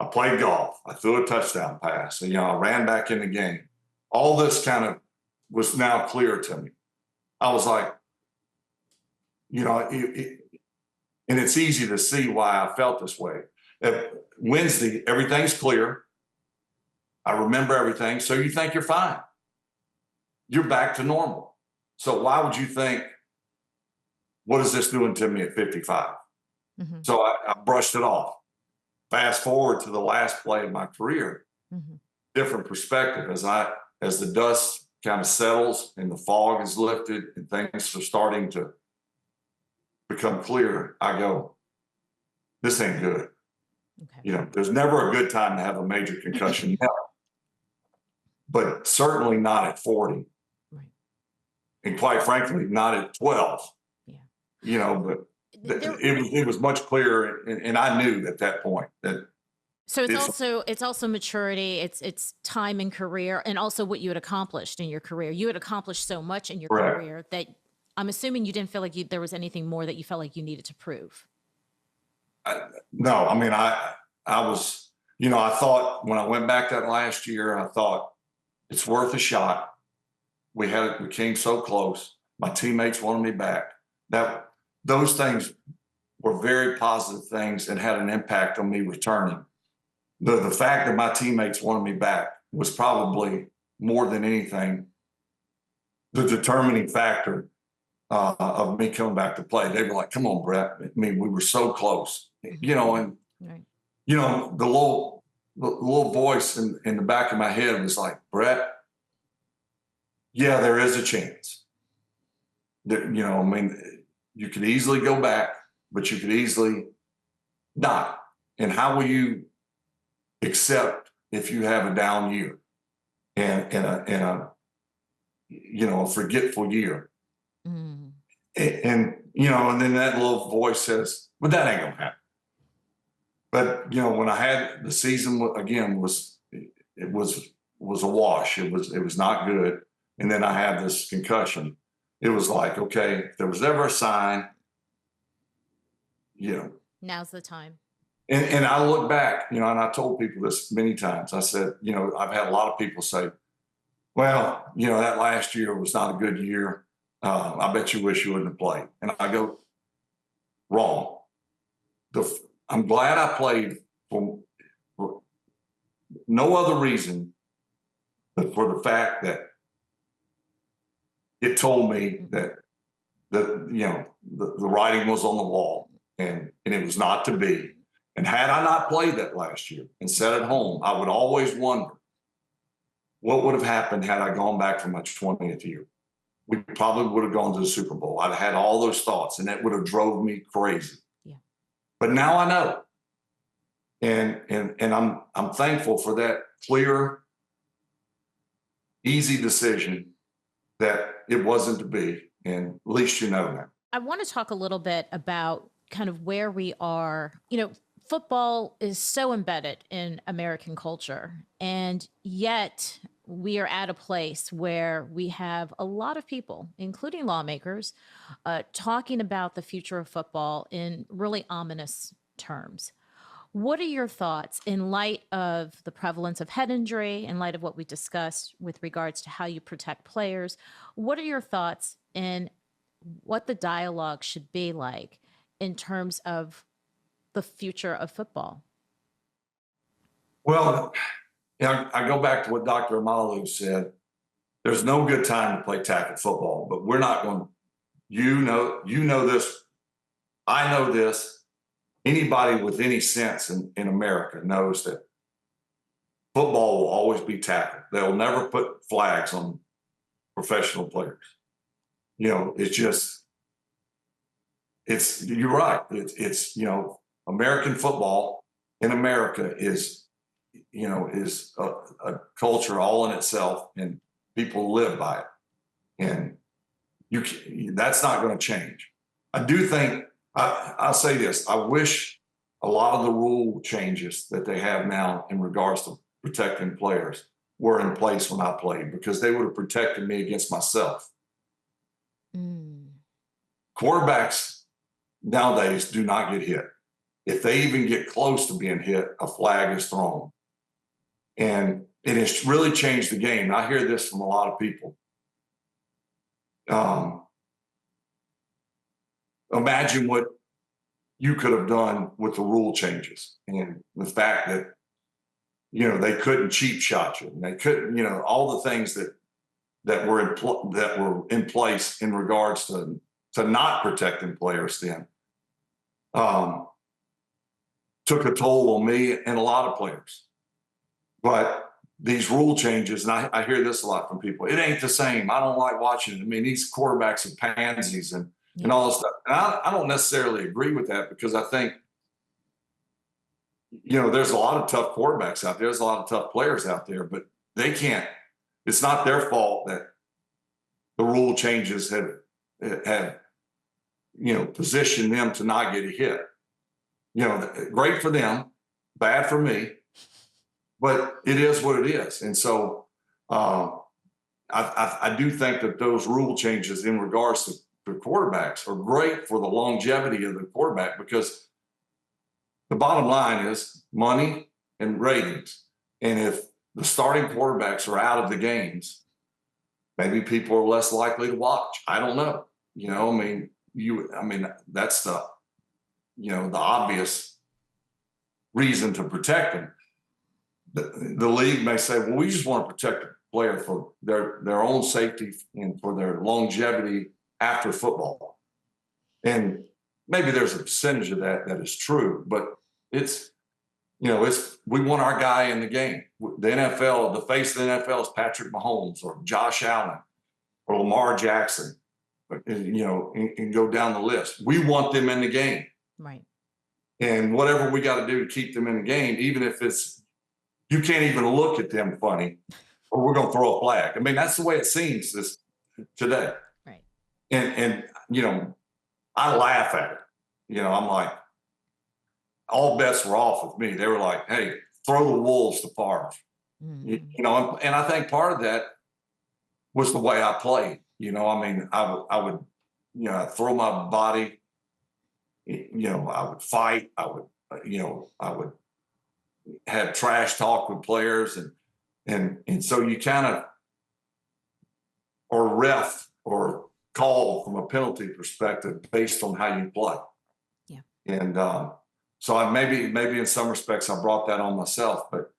I played golf, I threw a touchdown pass, and I ran back in the game. All this kind of was now clear to me. I was like, and it's easy to see why I felt this way. Wednesday, everything's clear. I remember everything. So you think you're fine. You're back to normal. So why would you think what is this doing to me at 55? Mm-hmm. So I brushed it off. Fast forward to the last play of my career, Mm-hmm. different perspective as the dust kind of settles and the fog is lifted and things are starting to become clear. I go, this ain't good. Okay. There's never a good time to have a major concussion, but certainly not at 40. Right. And quite frankly, not at 12. Yeah. But it was much clearer, and I knew at that point that. So it's also maturity, it's time in career, and also what you had accomplished in your career. You had accomplished so much in your Correct. career that I'm assuming you didn't feel like there was anything more that you felt like you needed to prove. No, I mean, I was, I thought when I went back that last year, I thought it's worth a shot. We came so close. My teammates wanted me back. Those things were very positive things and had an impact on me returning. The fact that my teammates wanted me back was probably more than anything the determining factor of me coming back to play. They were like, "Come on, Brett." I mean, we were so close, and Right. the little voice in the back of my head was like, "Brett, yeah, there is a chance that I mean, you could easily go back, but you could easily not. And how will you accept if you have a down year and a forgetful year?" Mm. And then that little voice says, "But that ain't gonna happen." But when I had the season again it was a wash. It was not good. And then I had this concussion. It was like, okay, if there was ever a sign, Now's the time. and I look back, and I told people this many times. I said, I've had a lot of people say, "Well, that last year was not a good year. I bet you wish you wouldn't have played." And I go, wrong. I'm glad I played for no other reason but for the fact that it told me that the writing was on the wall, and it was not to be. And had I not played that last year and sat at home, I would always wonder what would have happened had I gone back for my 20th year. We probably would have gone to the Super Bowl. I'd had all those thoughts, and that would have drove me crazy. Yeah. But now I know, and I'm thankful for that clear, easy decision that it wasn't to be, and at least you know now. I want to talk a little bit about kind of where we are. Football is so embedded in American culture, and yet we are at a place where we have a lot of people, including lawmakers, talking about the future of football in really ominous terms. What are your thoughts in light of the prevalence of head injury, in light of what we discussed with regards to how you protect players? What are your thoughts in what the dialogue should be like in terms of the future of football? Well, I go back to what Dr. Amalu said. There's no good time to play tackle football, but we're not going to, you know this, I know this. Anybody with any sense in America knows that football will always be tackled. They'll never put flags on professional players. You're right. It's American football in America is a culture all in itself, and people live by it. And that's not going to change. I do think, I'll say this, I wish a lot of the rule changes that they have now in regards to protecting players were in place when I played, because they would have protected me against myself. Mm. Quarterbacks nowadays do not get hit. If they even get close to being hit, a flag is thrown. And it has really changed the game. I hear this from a lot of people. Imagine what you could have done with the rule changes, and the fact that they couldn't cheap shot you, and they couldn't, all the things that were in place in regards to to not protecting players then took a toll on me and a lot of players. But these rule changes, and I hear this a lot from people, it ain't the same. I don't like watching it. I mean, these quarterbacks are pansies and all this stuff. And I don't necessarily agree with that, because I think, there's a lot of tough quarterbacks out there. There's a lot of tough players out there, but they can't, it's not their fault that the rule changes have positioned them to not get a hit. Great for them, bad for me, but it is what it is. And so I do think that those rule changes in regards to quarterbacks are great for the longevity of the quarterback, because the bottom line is money and ratings. And if the starting quarterbacks are out of the games, maybe people are less likely to watch. I don't know. That's the obvious reason to protect them. The league may say, well, we just want to protect the player for their own safety and for their longevity after football. And maybe there's a percentage of that is true, but we want our guy in the game. The NFL, the face of the NFL is Patrick Mahomes or Josh Allen or Lamar Jackson, and go down the list. We want them in the game. Right. And whatever we got to do to keep them in the game, even if you can't even look at them funny, or we're going to throw a flag. I mean, that's the way it seems today. Right. And I laugh at it. I'm like, all bets were off with me. They were like, hey, throw the wolves to Favre. And I think part of that was the way I played. I would throw my body. I would fight. I would have trash talk with players, and so you kind of, or ref or call from a penalty perspective based on how you play. Yeah. And so I maybe in some respects I brought that on myself, but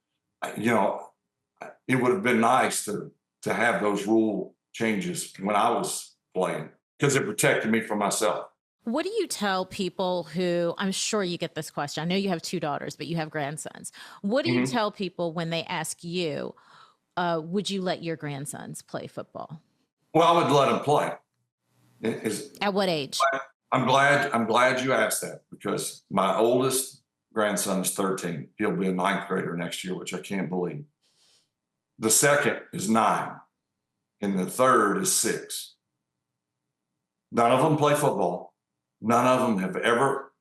it would have been nice to have those rule changes when I was playing, because it protected me from myself. What do you tell people who, I'm sure you get this question, I know you have 2 daughters, but you have grandsons. What do you tell people when they ask you, would you let your grandsons play football? Well, I would let them play. At what age? I'm glad you asked that, because my oldest grandson is 13. He'll be a 9th grader next year, which I can't believe. The second is 9, and the third is 6. None of them play football. None of them have ever.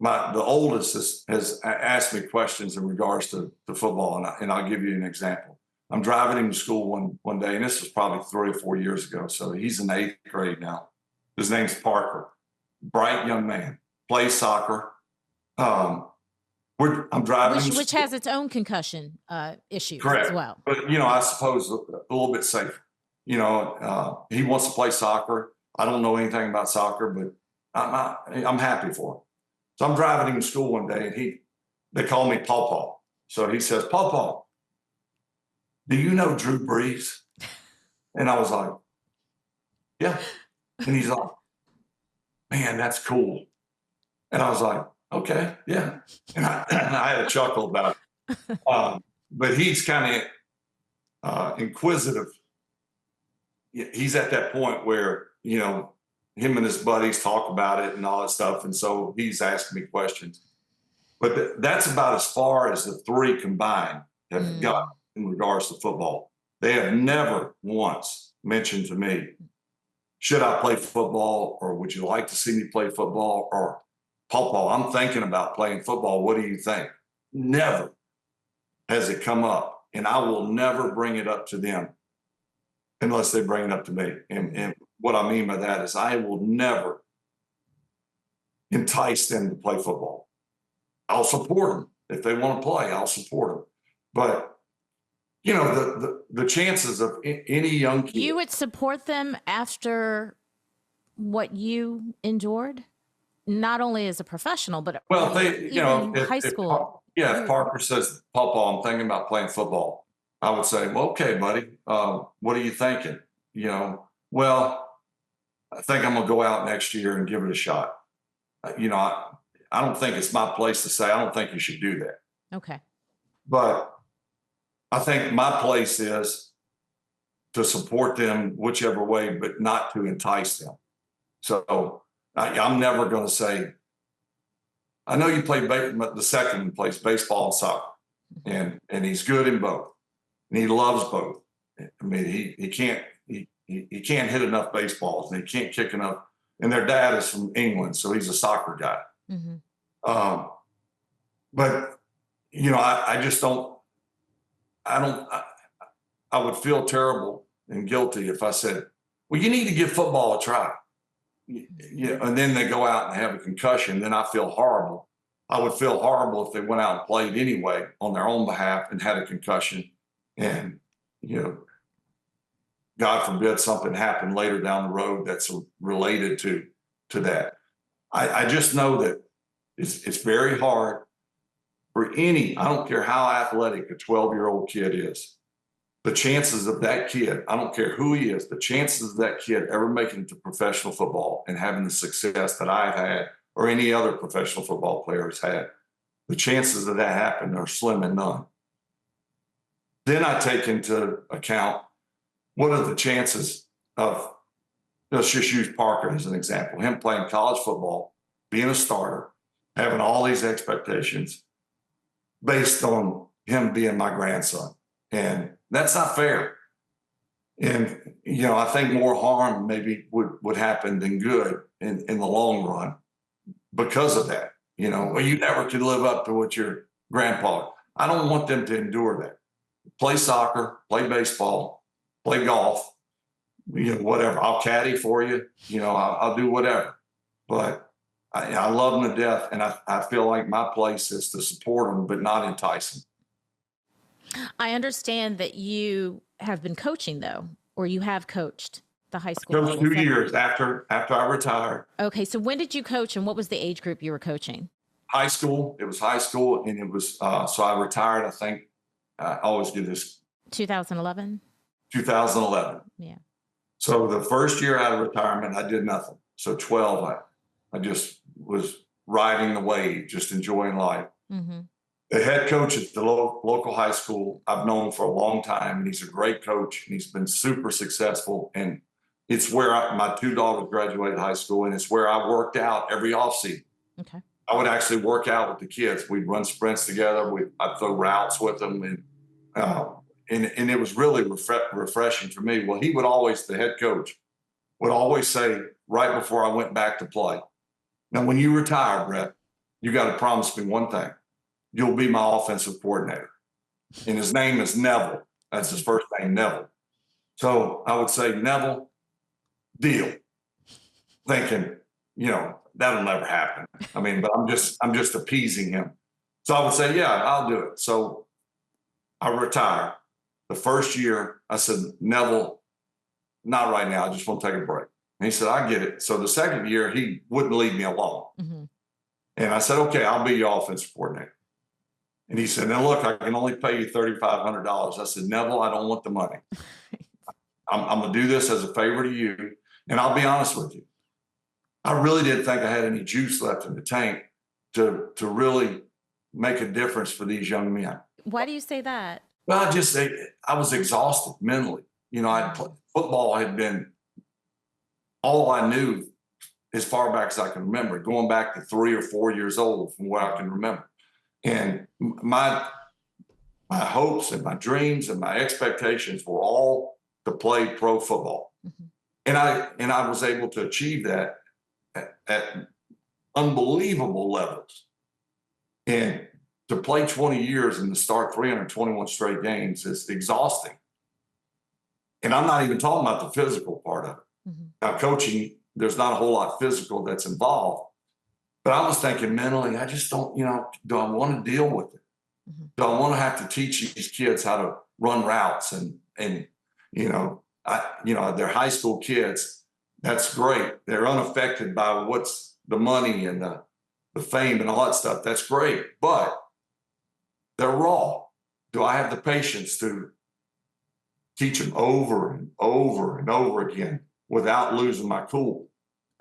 The oldest has asked me questions in regards to football, and I'll give you an example. I'm driving him to school one day, and this was probably 3 or 4 years ago. So he's in 8th grade now. His name's Parker. Bright young man. Plays soccer. I'm driving. Which has its own concussion issues. Correct. As well. But I suppose a little bit safer. He wants to play soccer. I don't know anything about soccer, but I'm happy for him. So I'm driving him to school one day, and they call me Paw Paw. So he says, Paw Paw, do you know Drew Brees? And I was like, yeah. And he's like, man, that's cool. And I was like, okay, yeah. And I had a chuckle about it. But he's kind of inquisitive. He's at that point where, him and his buddies talk about it and all that stuff. And so he's asking me questions. But that's about as far as the 3 combined have got in regards to football. They have never once mentioned to me, should I play football, or would you like to see me play football, or Paw, I'm thinking about playing football. What do you think? Never has it come up. And I will never bring it up to them unless they bring it up to me. And what I mean by that is I will never entice them to play football. I'll support them. If they want to play, I'll support them. But, the chances of any young kid. You would support them after what you endured? Not only as a professional, but high school. If Parker says, Paw, I'm thinking about playing football, I would say, well, okay, buddy, what are you thinking? Well, I think I'm going to go out next year and give it a shot. I don't think it's my place to say, I don't think you should do that. Okay. But I think my place is to support them whichever way, but not to entice them. So I'm never going to say, I know you play the second one plays baseball and soccer, and he's good in both, and he loves both. I mean, he can't hit enough baseballs, and he can't kick enough. And their dad is from England, so he's a soccer guy. Mm-hmm. But I just don't. I would feel terrible and guilty if I said, "Well, you need to give football a try." And then they go out and have a concussion. Then I feel horrible. I would feel horrible if they went out and played anyway on their own behalf and had a concussion, and God forbid something happened later down the road that's related to that. I just know that it's very hard for any. I don't care how athletic a 12-year-old kid is. The chances of that kid, I don't care who he is, the chances of that kid ever making it to professional football and having the success that I've had or any other professional football player has had, the chances of that happening are slim and none. Then I take into account what are the chances of, let's just use Parker as an example, him playing college football, being a starter, having all these expectations based on him being my grandson. And that's not fair. And, I think more harm maybe would happen than good in the long run because of that. Well, you never could live up to what your grandpa. I don't want them to endure that. Play soccer, play baseball, play golf, whatever. I'll caddy for you. I'll do whatever. But I love them to death, and I feel like my place is to support them, but not entice them. I understand that you have been coaching, though, or you have coached the high school Coached level. 2 years after I retired. Okay, so when did you coach, and what was the age group you were coaching? High school. It was high school, and it was so I retired. I think I always do this. 2011. 2011. Yeah. So the first year out of retirement, I did nothing. So 12, I just was riding the wave, just enjoying life. Mm-hmm. The head coach at the local high school, I've known for a long time, and he's a great coach, and he's been super successful. And it's where my 2 daughters graduated high school, and it's where I worked out every offseason. Okay. I would actually work out with the kids. We'd run sprints together. I'd throw routes with them, and it was really refreshing for me. Well, the head coach would always say right before I went back to play, "Now, when you retire, Brett, you got to promise me one thing. You'll be my offensive coordinator." And his name is Neville. That's his first name, Neville. So I would say, "Neville, deal." Thinking, that'll never happen. I mean, but I'm just appeasing him. So I would say, "Yeah, I'll do it." So I retired. The first year, I said, "Neville, not right now. I just want to take a break." And he said, "I get it." So the second year, he wouldn't leave me alone. Mm-hmm. And I said, "Okay, I'll be your offensive coordinator." And he said, "Now look, I can only pay you $3,500. I said, "Neville, I don't want the money. I'm going to do this as a favor to you." And I'll be honest with you. I really didn't think I had any juice left in the tank to really make a difference for these young men. Why do you say that? Well, I was exhausted mentally. Football had been all I knew as far back as I can remember, going back to 3 or 4 years old from what I can remember. And my hopes and my dreams and my expectations were all to play pro football. Mm-hmm. And I was able to achieve that at unbelievable levels. And to play 20 years and to start 321 straight games is exhausting. And I'm not even talking about the physical part of it. Mm-hmm. Now, coaching, there's not a whole lot physical that's involved. But I was thinking mentally, I just don't, do I want to deal with it? Mm-hmm. Do I want to have to teach these kids how to run routes and they're high school kids. That's great. They're unaffected by what's the money and the fame and all that stuff. That's great. But they're raw. Do I have the patience to teach them over and over and over again without losing my cool.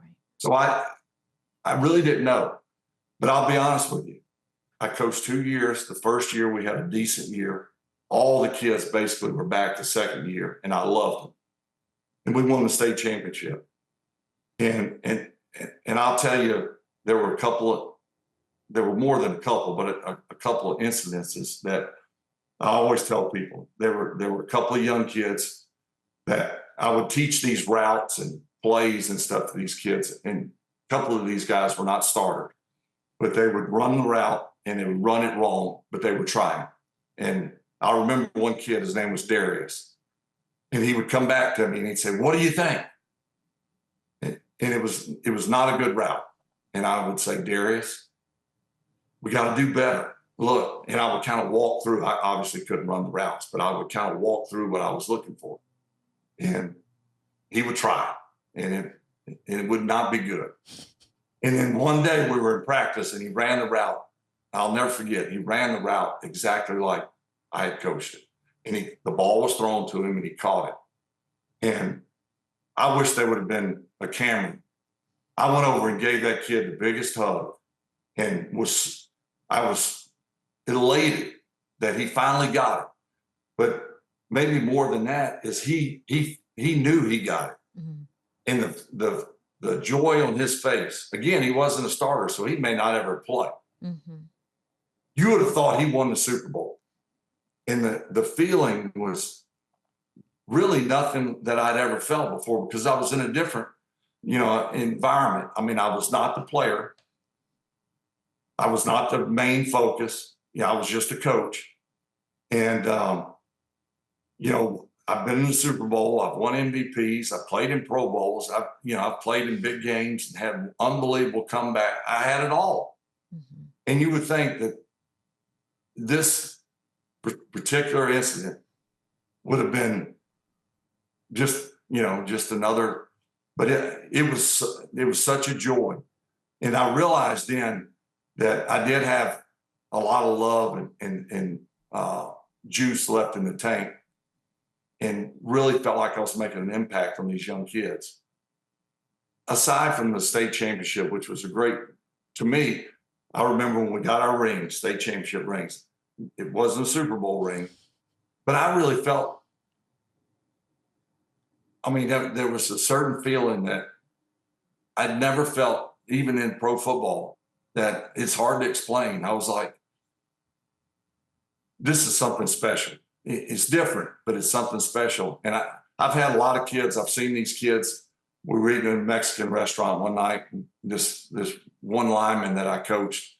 Right. So I really didn't know, but I'll be honest with you. I coached 2 years. The first year we had a decent year. All the kids basically were back the second year, and I loved them. And we won the state championship. And I'll tell you, there were more than a couple, but a couple of incidences that I always tell people. There were a couple of young kids that I would teach these routes and plays and stuff to these kids. And a couple of these guys were not starters, but they would run the route and they would run it wrong, but they were trying. And I remember one kid, his name was Darius, and he would come back to me and he'd say, "What do you think?" And it was not a good route. And I would say, "Darius, we got to do better. Look," and I would kind of walk through. I obviously couldn't run the routes, but I would kind of walk through what I was looking for. And he would try, and it would not be good. And then one day we were in practice and he ran the route. I'll never forget. He ran the route exactly like I had coached it. And the ball was thrown to him and he caught it. And I wish there would have been a camera. I went over and gave that kid the biggest hug and I was elated that he finally got it. But maybe more than that is he knew he got it. Mm-hmm. And the joy on his face, again, he wasn't a starter, so he may not ever play. Mm-hmm. You would have thought he won the Super Bowl. And the feeling was really nothing that I'd ever felt before because I was in a different, environment. I mean, I was not the player. I was not the main focus. I was just a coach. And, I've been in the Super Bowl. I've won MVPs. I've played in Pro Bowls. I've played in big games and had unbelievable comeback. I had it all. Mm-hmm. And you would think that this particular incident would have been just another, but it was such a joy. And I realized then that I did have a lot of love and juice left in the tank, and really felt like I was making an impact on these young kids. Aside from the state championship, which was to me, I remember when we got our rings, state championship rings. It wasn't a Super Bowl ring, but I really felt, there was a certain feeling that I'd never felt, even in pro football, that it's hard to explain. I was like, this is something special. It's different, but it's something special. And I've had a lot of kids. I've seen these kids. We were eating in a Mexican restaurant one night. And this one lineman that I coached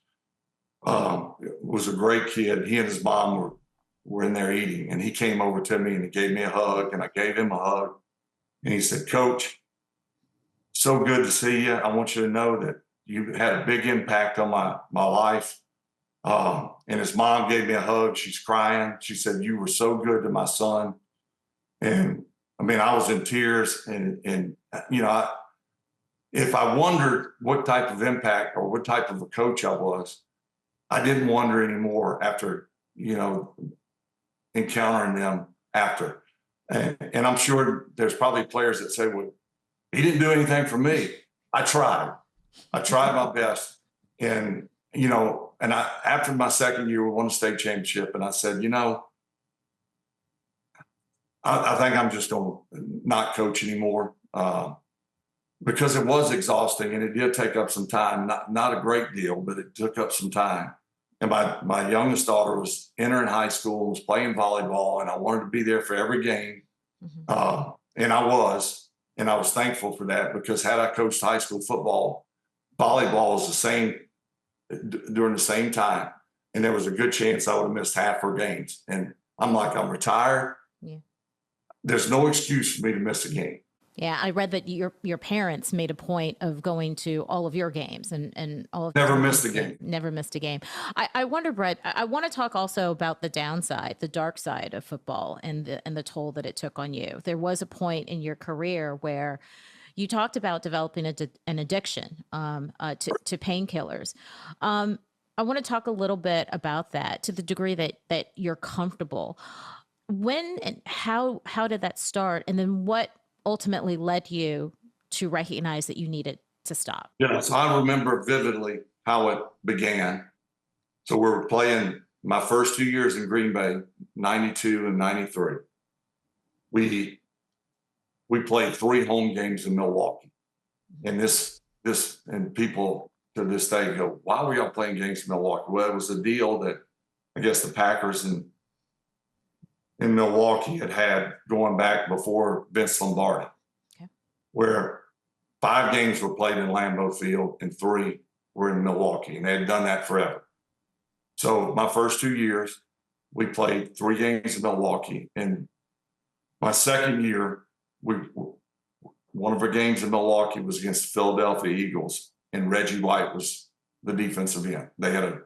was a great kid. He and his mom were in there eating, and he came over to me and he gave me a hug, and I gave him a hug. And he said, "Coach, so good to see you. I want you to know that you had a big impact on my life." And his mom gave me a hug. She's crying. She said, "You were so good to my son." And I was in tears. And if I wondered what type of impact or what type of a coach I was, I didn't wonder anymore after, encountering them after. And I'm sure there's probably players that say, "Well, he didn't do anything for me." I tried my best. And, after my second year, we won the state championship. And I said, I think I'm just going to not coach anymore because it was exhausting and it did take up some time. Not a great deal, but it took up some time. And my youngest daughter was entering high school, was playing volleyball, and I wanted to be there for every game. Mm-hmm. And I was thankful for that, because had I coached high school football, volleyball was the same during the same time. And there was a good chance I would have missed half her games. And I'm like, I'm retired. Yeah. There's no excuse for me to miss a game. Yeah, I read that your parents made a point of going to all of your games and all of never missed a game. Never missed a game. I wonder, Brett, I want to talk also about the downside, the dark side of football and the toll that it took on you. There was a point in your career where you talked about developing an addiction to painkillers. I want to talk a little bit about that to the degree that you're comfortable. When and how did that start? And then what ultimately led you to recognize that you needed to stop? Yeah, so I remember vividly how it began. So we were playing my first 2 years in Green Bay, 92 and 93. We played 3 home games in Milwaukee. And and people to this day go, why were y'all playing games in Milwaukee? Well, it was a deal that I guess the Packers in Milwaukee had going back before Vince Lombardi, Okay. where 5 games were played in Lambeau Field and 3 were in Milwaukee, and they had done that forever. So my first 2 years, we played 3 games in Milwaukee, and my second year, one of our games in Milwaukee was against the Philadelphia Eagles, and Reggie White was the defensive end. They had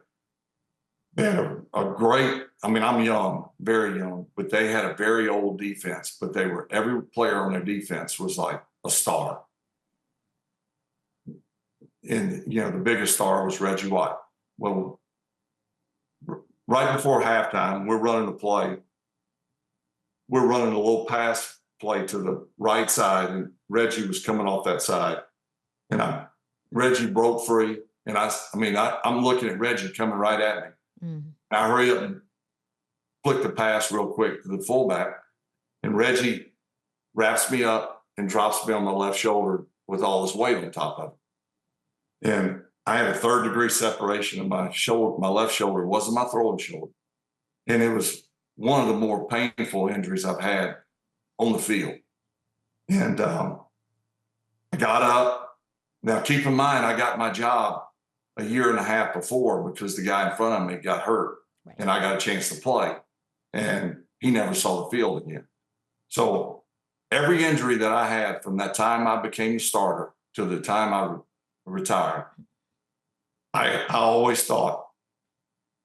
a great, I mean, I'm young, very young, but they had a very old defense, but every player on their defense was like a star. And, the biggest star was Reggie White. Well, right before halftime, we're running a play. We're running a little pass play to the right side, and Reggie was coming off that side. And Reggie broke free. And I'm looking at Reggie coming right at me. Mm-hmm. I hurry up and flick the pass real quick to the fullback, and Reggie wraps me up and drops me on my left shoulder with all his weight on top of it. And I had a 3rd-degree separation in my shoulder. My left shoulder. It wasn't my throwing shoulder. And it was one of the more painful injuries I've had on the field. And I got up. Now, keep in mind, I got my job a year and a half before because the guy in front of me got hurt. Right. And I got a chance to play. And he never saw the field again. So every injury that I had from that time I became a starter to the time I retired, I always thought,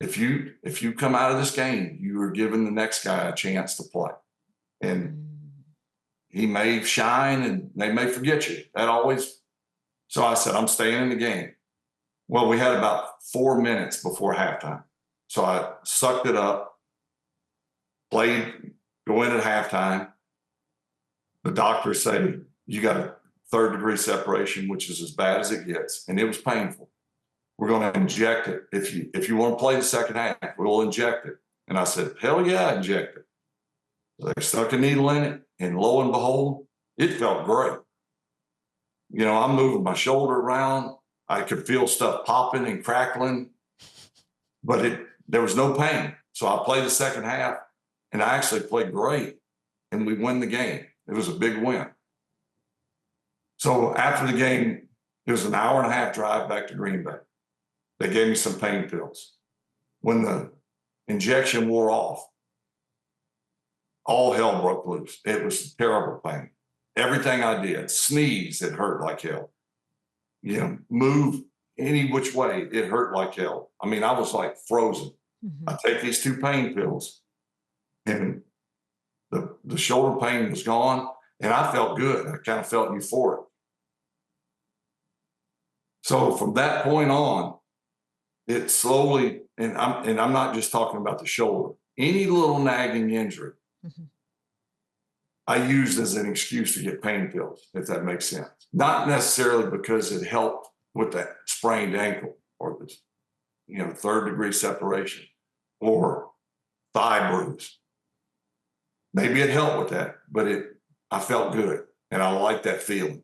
if you come out of this game, you are giving the next guy a chance to play. And he may shine and they may forget you. So I said, I'm staying in the game. Well, we had about 4 minutes before halftime. So I sucked it up, go in at halftime. The doctors say, you got a 3rd-degree separation, which is as bad as it gets. And it was painful. We're going to inject it. If you want to play the second half, we'll inject it. And I said, hell yeah, inject it. So they stuck a needle in it, and lo and behold, it felt great. I'm moving my shoulder around. I could feel stuff popping and crackling, but there was no pain. So I played the second half, and I actually played great, and we win the game. It was a big win. So after the game, it was an hour-and-a-half drive back to Green Bay. They gave me some pain pills. When the injection wore off, all hell broke loose. It was terrible pain. Everything I did, sneeze, it hurt like hell. Move any which way, it hurt like hell. I mean, I was like frozen. Mm-hmm. I take these 2 pain pills, and the shoulder pain was gone, and I felt good. I kind of felt euphoric. So from that point on, it slowly, and I'm not just talking about the shoulder, any little nagging injury, mm-hmm. I used as an excuse to get pain pills, if that makes sense. Not necessarily because it helped with that sprained ankle or the 3rd-degree separation or thigh bruise. Maybe it helped with that, but I felt good, and I liked that feeling.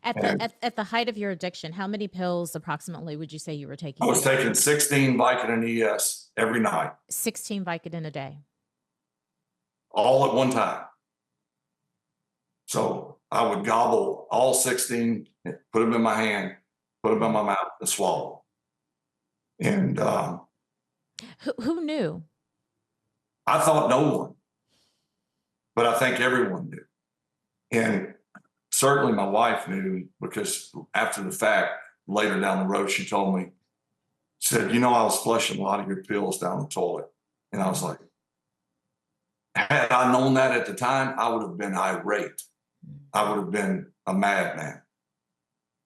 At the height of your addiction, how many pills approximately would you say you were taking? I was taking 16 Vicodin ES every night. 16 Vicodin a day. All at one time. So I would gobble all 16, put them in my hand, put them in my mouth, and swallow. And who knew? I thought no one, but I think everyone knew. And certainly my wife knew, because after the fact, later down the road, she told me, said, I was flushing a lot of your pills down the toilet. And I was like, had I known that at the time, I would have been irate. I would have been a madman.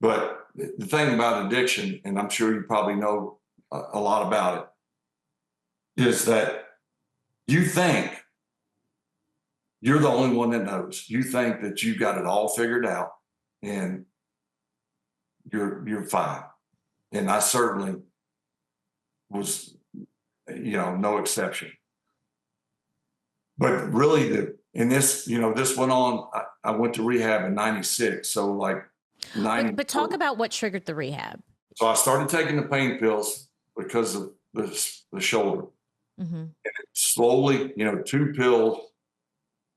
But the thing about addiction, and I'm sure you probably know a lot about it, is that you think you're the only one that knows. You think that you got it all figured out and you're fine. And I certainly was, no exception. But really, this went on. I went to rehab in '96, so like But talk about what triggered the rehab. So I started taking the pain pills because of the shoulder. Mm-hmm. And it slowly, 2 pills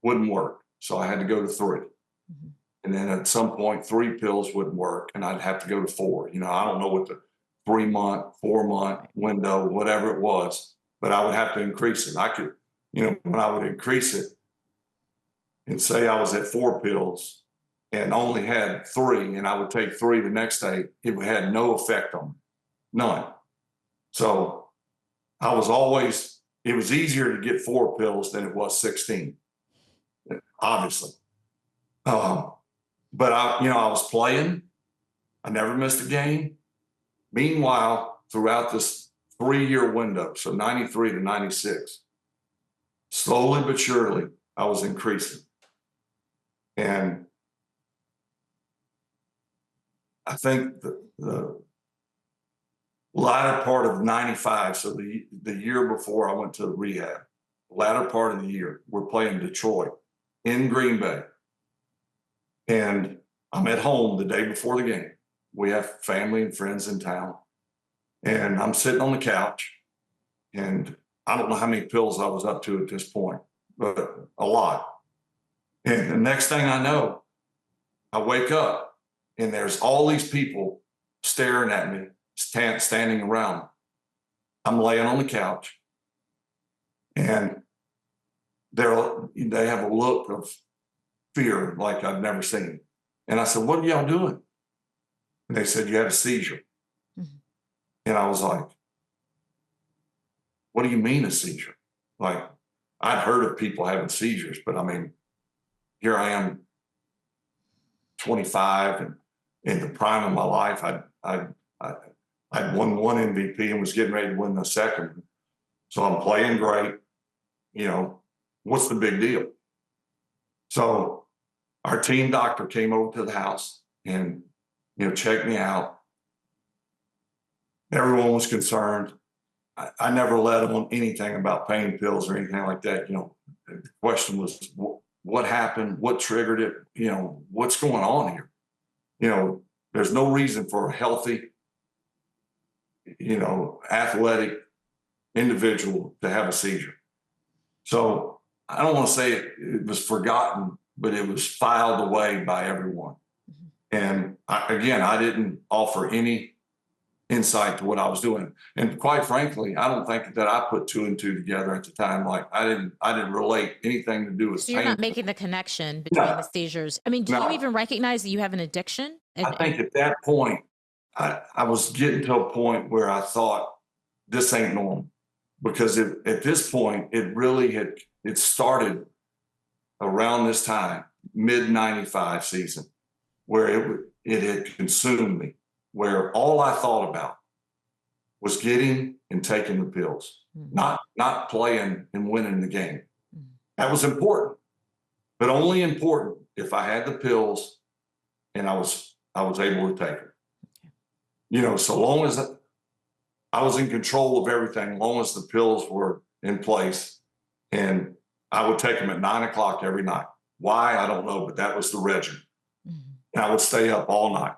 wouldn't work, so I had to go to 3. Mm-hmm. And then at some point, 3 pills wouldn't work, and I'd have to go to 4. I don't know what the 3-month, 4-month window, whatever it was, but I would have to increase it. I could, when I would increase it and say I was at 4 pills and only had 3, and I would take 3 the next day, it had no effect on me, none. So I was always, it was easier to get 4 pills than it was 16, obviously. But I was playing. I never missed a game. Meanwhile, throughout this 3-year window, so 93 to 96, slowly but surely, I was increasing. And I think the latter part of 95, so the year before I went to rehab, latter part of the year, we're playing Detroit in Green Bay. And I'm at home the day before the game. We have family and friends in town. And I'm sitting on the couch, and I don't know how many pills I was up to at this point, but a lot. And the next thing I know, I wake up and there's all these people staring at me, standing around. I'm laying on the couch, and they have a look of fear like I've never seen. And I said, "What are y'all doing?" And they said, "You had a seizure." Mm-hmm. And I was like, "What do you mean a seizure?" Like, I'd heard of people having seizures, but I mean, here I am, 25, and in the prime of my life, I'd won 1 MVP and was getting ready to win the second. So I'm playing great. What's the big deal? So our team doctor came over to the house and, checked me out. Everyone was concerned. I never let them on anything about pain pills or anything like that. The question was, what happened? What triggered it? What's going on here? There's no reason for a healthy, athletic individual to have a seizure. So I don't want to say it was forgotten, but it was filed away by everyone. Mm-hmm. And I didn't offer any insight to what I was doing. And quite frankly, I don't think that I put 2 and 2 together at the time. Like I didn't relate anything to do with So you're not making the connection between the seizures. I mean, do you even recognize that you have an addiction? I think at that point, I was getting to a point where I thought, this ain't normal. Because at this point, it started around this time, mid-95 season, where it had consumed me, where all I thought about was getting and taking the pills, mm-hmm. not playing and winning the game. Mm-hmm. That was important, but only important if I had the pills and I was able to take them. Okay. So long as I was in control of everything, long as the pills were in place, and I would take them at 9:00 every night. Why? I don't know, but that was the regimen. Mm-hmm. And I would stay up all night.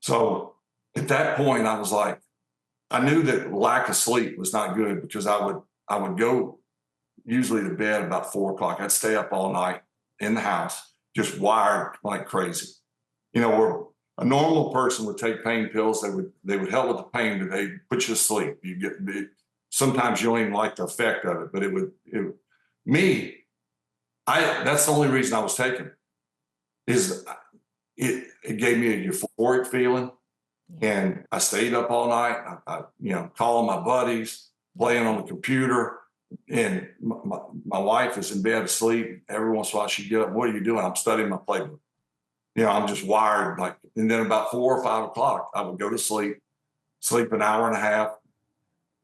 So at that point, I was like, I knew that lack of sleep was not good, because I would go usually to bed about 4:00. I'd stay up all night in the house, just wired like crazy. Where a normal person would take pain pills, they would help with the pain, but they put you to sleep. Sometimes you don't even like the effect of it, but that's the only reason I was taking it, is it gave me a euphoric feeling. And I stayed up all night. I calling my buddies, playing on the computer, and my wife is in bed asleep. Every once in a while she'd get up. "What are you doing?" "I'm studying my playbook." I'm just wired and then about 4 or 5 o'clock, I would go to sleep an hour and a half,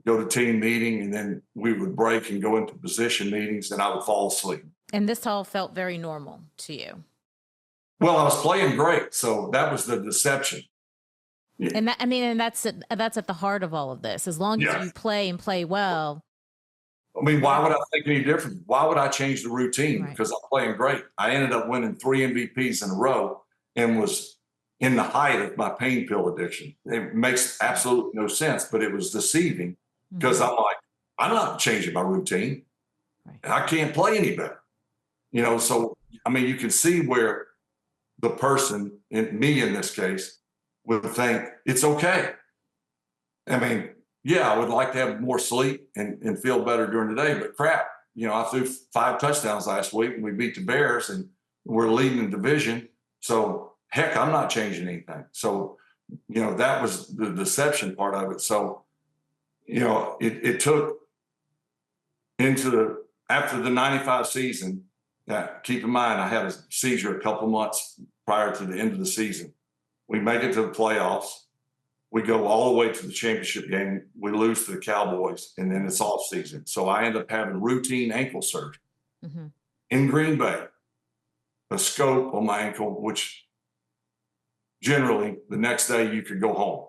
go to team meeting, and then we would break and go into position meetings, and I would fall asleep. And this all felt very normal to you. Well, I was playing great, so that was the deception. Yeah. And that, I mean, and that's at the heart of all of this. As long as Yeah. you play and play well. I mean, why would I think any different? Why would I change the routine? Right. Because I'm playing great. I ended up winning 3 MVPs in a row and was in the height of my pain pill addiction. It makes absolutely no sense, but it was deceiving because I'm like, I'm not changing my routine. Right. I can't play any better. You know, so, I mean, you can see where the person, me in this case, would think it's okay. I mean, yeah, I would like to have more sleep and feel better during the day, but crap, you know, I threw 5 touchdowns last week and we beat the Bears and we're leading the division. So heck, I'm not changing anything. So, you know, that was the deception part of it. So, you know, it took after the 95 season. Keep in mind, I had a seizure a couple months prior to the end of the season. We make it to the playoffs. We go all the way to the championship game. We lose to the Cowboys, and then it's off season. So I end up having routine ankle surgery in Green Bay, a scope on my ankle, which generally the next day you could go home.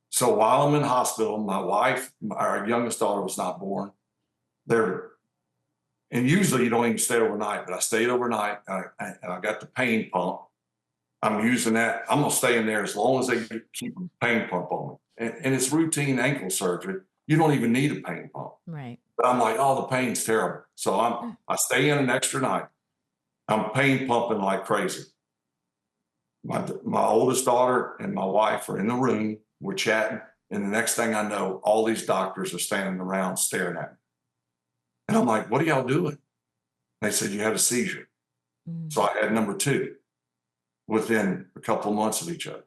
So while I'm in hospital, my wife, our youngest daughter was not born. And usually you don't even stay overnight, but I stayed overnight. And I got the pain pump. I'm using that. I'm going to stay in there as long as they keep a pain pump on me. And it's routine ankle surgery. You don't even need a pain pump. Right. But I'm like, oh, the pain's terrible. So I stay in an extra night. I'm pain pumping like crazy. My oldest daughter and my wife are in the room. We're chatting. And the next thing I know, all these doctors are standing around staring at me. And I'm like, what are y'all doing? They said, you had a seizure. So I had number 2 within a couple of months of each other.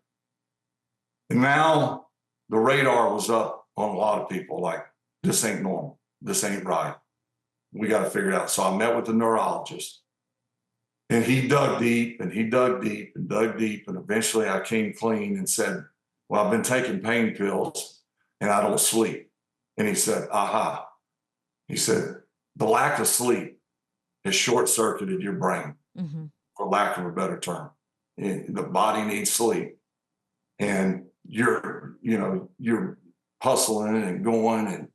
And now the radar was up on a lot of people like, this ain't normal. This ain't right. We got to figure it out. So I met with the neurologist and he dug deep and he dug deep and dug deep. And eventually I came clean and said, well, I've been taking pain pills and I don't sleep. And he said, aha. He said, the lack of sleep has short-circuited your brain, for lack of a better term. And the body needs sleep. And you're hustling and going and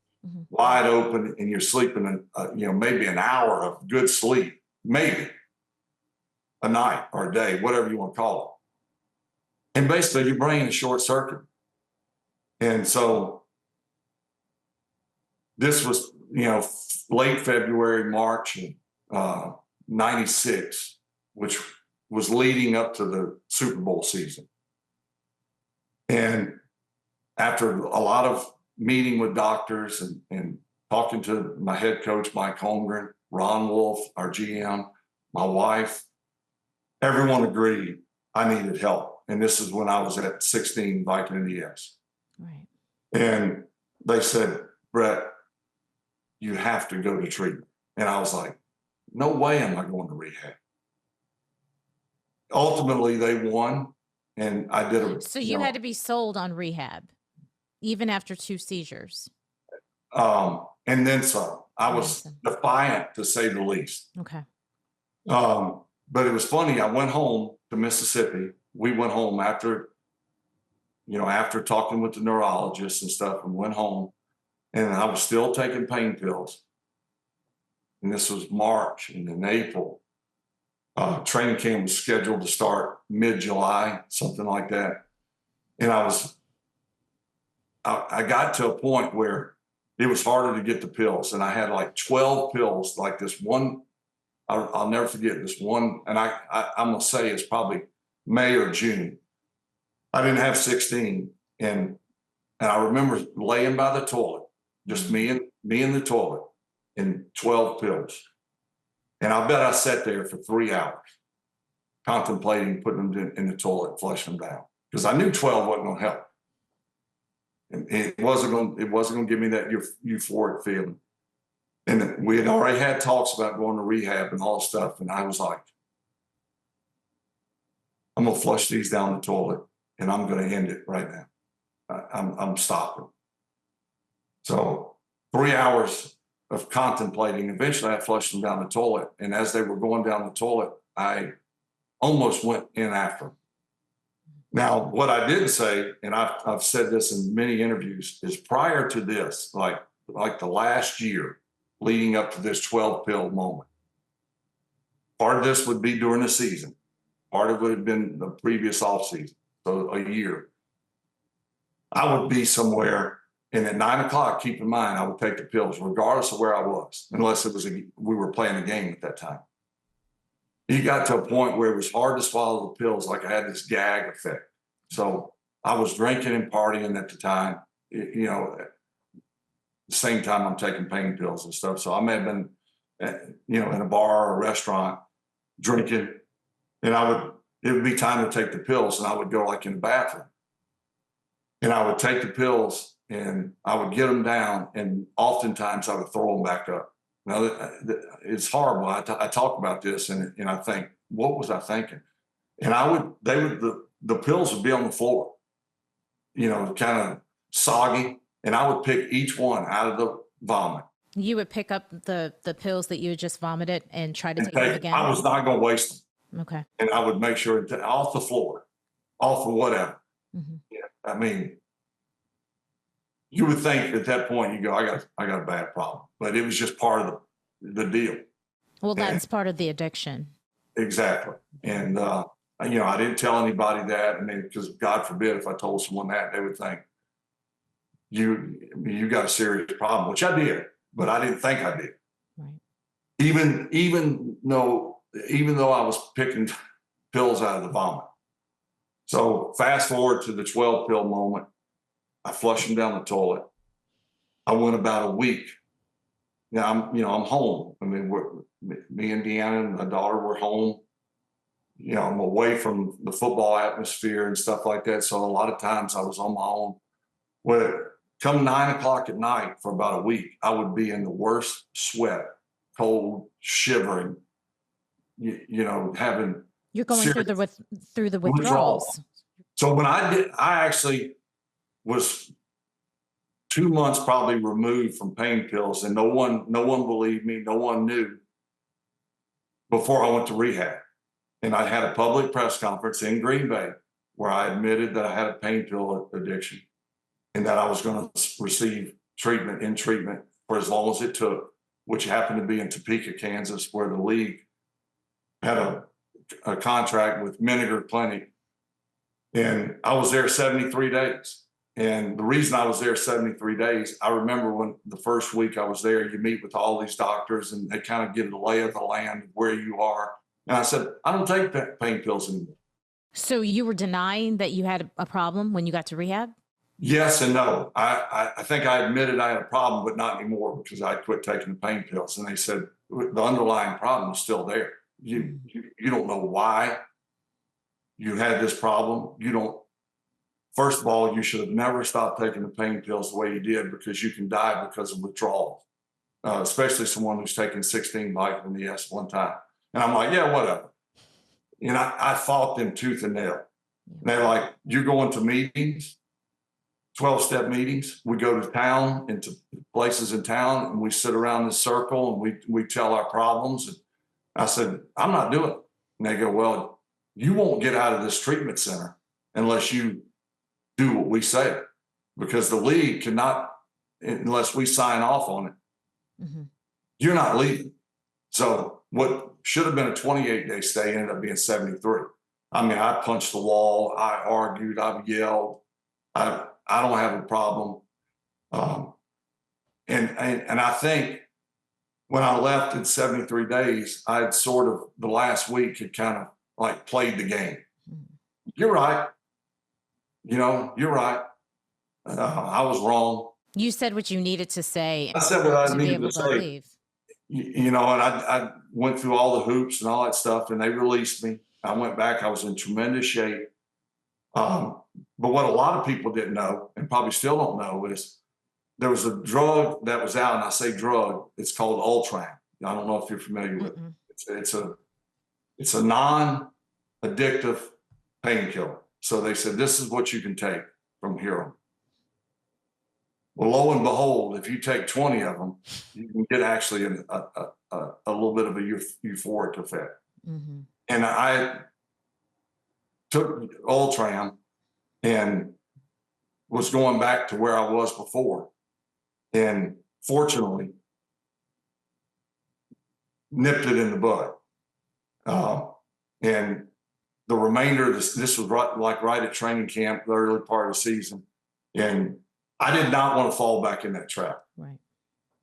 wide open and you're sleeping, maybe an hour of good sleep, maybe a night or a day, whatever you want to call it. And basically your brain is short-circuited. And so this was, late February, March of 96, which was leading up to the Super Bowl season. And after a lot of meeting with doctors and talking to my head coach, Mike Holmgren, Ron Wolf, our GM, my wife, everyone agreed I needed help. And this is when I was at 16 Viking ES. Right. And they said, Brett, you have to go to treatment. And I was like, no way am I going to rehab. Ultimately, they won, and I did a. So you had to be sold on rehab, even after 2 seizures. And then some. I was defiant, to say the least. Okay. But it was funny. I went home to Mississippi. We went home after talking with the neurologist and stuff, and went home. And I was still taking pain pills. And this was March, and in April, training camp was scheduled to start mid-July, something like that. And I got to a point where it was harder to get the pills. And I had like 12 pills, like this one, I'll never forget this one. And I'm going to say it's probably May or June. I didn't have 16. And I remember laying by the toilet, just me and the toilet, and 12 pills. And I bet I sat there for 3 hours contemplating putting them in the toilet, flushing them down, because I knew 12 wasn't going to help. And it wasn't going to give me that euphoric feeling. And we had already had talks about going to rehab and all this stuff. And I was like, I'm going to flush these down the toilet and I'm going to end it right now. I'm stopping. So 3 hours of contemplating. Eventually, I flushed them down the toilet. And as they were going down the toilet, I almost went in after them. Now, what I didn't say, and I've said this in many interviews, is prior to this, like the last year leading up to this 12 pill moment, part of this would be during the season. Part of it had been the previous off season, so a year. I would be somewhere, and at 9 o'clock, keep in mind, I would take the pills regardless of where I was, unless it was we were playing a game at that time. It got to a point where it was hard to swallow the pills, like I had this gag effect. So I was drinking and partying at the time, you know, at the same time I'm taking pain pills and stuff. So I may have been, you know, in a bar or a restaurant drinking, and it would be time to take the pills, and I would go like in the bathroom. And I would take the pills and I would get them down, and oftentimes I would throw them back up. Now, it's horrible. I talk about this and I think, what was I thinking? And the pills would be on the floor, you know, kind of soggy, and I would pick each one out of the vomit. You would pick up the pills that you had just vomited and try to take them again? I was not going to waste them. Okay. And I would make sure off the floor, off of whatever. Mm-hmm. Yeah. I mean, you would think at that point, you go, I got a bad problem, but it was just part of the deal. Well, that's part of the addiction. Exactly. And, you know, I didn't tell anybody that. I mean, because God forbid if I told someone that, they would think you got a serious problem, which I did, but I didn't think I did. Right. Even though I was picking pills out of the vomit. So fast forward to the 12 pill moment. I flushed them down the toilet. I went about a week. Now I'm home. I mean, me and Deanna and my daughter were home. You know, I'm away from the football atmosphere and stuff like that. So a lot of times I was on my own. Well, come 9 o'clock at night for about a week, I would be in the worst sweat, cold, shivering. You know, having you're going through the withdrawals. So when I actually was 2 months probably removed from pain pills, and no one believed me, no one knew before I went to rehab. And I had a public press conference in Green Bay where I admitted that I had a pain pill addiction and that I was going to receive treatment for as long as it took, which happened to be in Topeka, Kansas, where the league had a contract with Miniger Clinic. And I was there 73 days. And the reason I was there 73 days, I remember when the first week I was there, you meet with all these doctors and they kind of give the lay of the land of where you are. And I said, I don't take pain pills anymore. So you were denying that you had a problem when you got to rehab? Yes and no. I think I admitted I had a problem, but not anymore because I quit taking the pain pills. And they said, the underlying problem is still there. You don't know why you had this problem. First of all, you should have never stopped taking the pain pills the way you did, because you can die because of withdrawal, especially someone who's taken 16 vitamin E at one time. And I'm like, yeah, whatever. And I fought them tooth and nail. And they're like, you're going to meetings, 12-step meetings. We go to town, into places in town, and we sit around this circle and we tell our problems. And I said, I'm not doing it. And they go, well, you won't get out of this treatment center unless you do what we say, because the league cannot, unless we sign off on it, you're not leaving. So what should have been a 28-day stay ended up being 73. I mean, I punched the wall, I argued, I've yelled, I don't have a problem. And I think when I left in 73 days, I had sort of, the last week had kind of like played the game. You're right. You know, you're right. I was wrong. You said what you needed to say. I said what I to be needed able to to say. leave. You know, and I went through all the hoops and all that stuff, and they released me. I went back. I was in tremendous shape. But what a lot of people didn't know, and probably still don't know, is there was a drug that was out, and I say drug, it's called Ultram. I don't know if you're familiar with it. It's a non-addictive painkiller. So they said, this is what you can take from here on. Well, lo and behold, if you take 20 of them, you can get actually a little bit of a euphoric effect. Mm-hmm. And I took Ultram and was going back to where I was before. And fortunately, nipped it in the bud. And the remainder of this was right at training camp, the early part of the season. And I did not want to fall back in that trap. Right.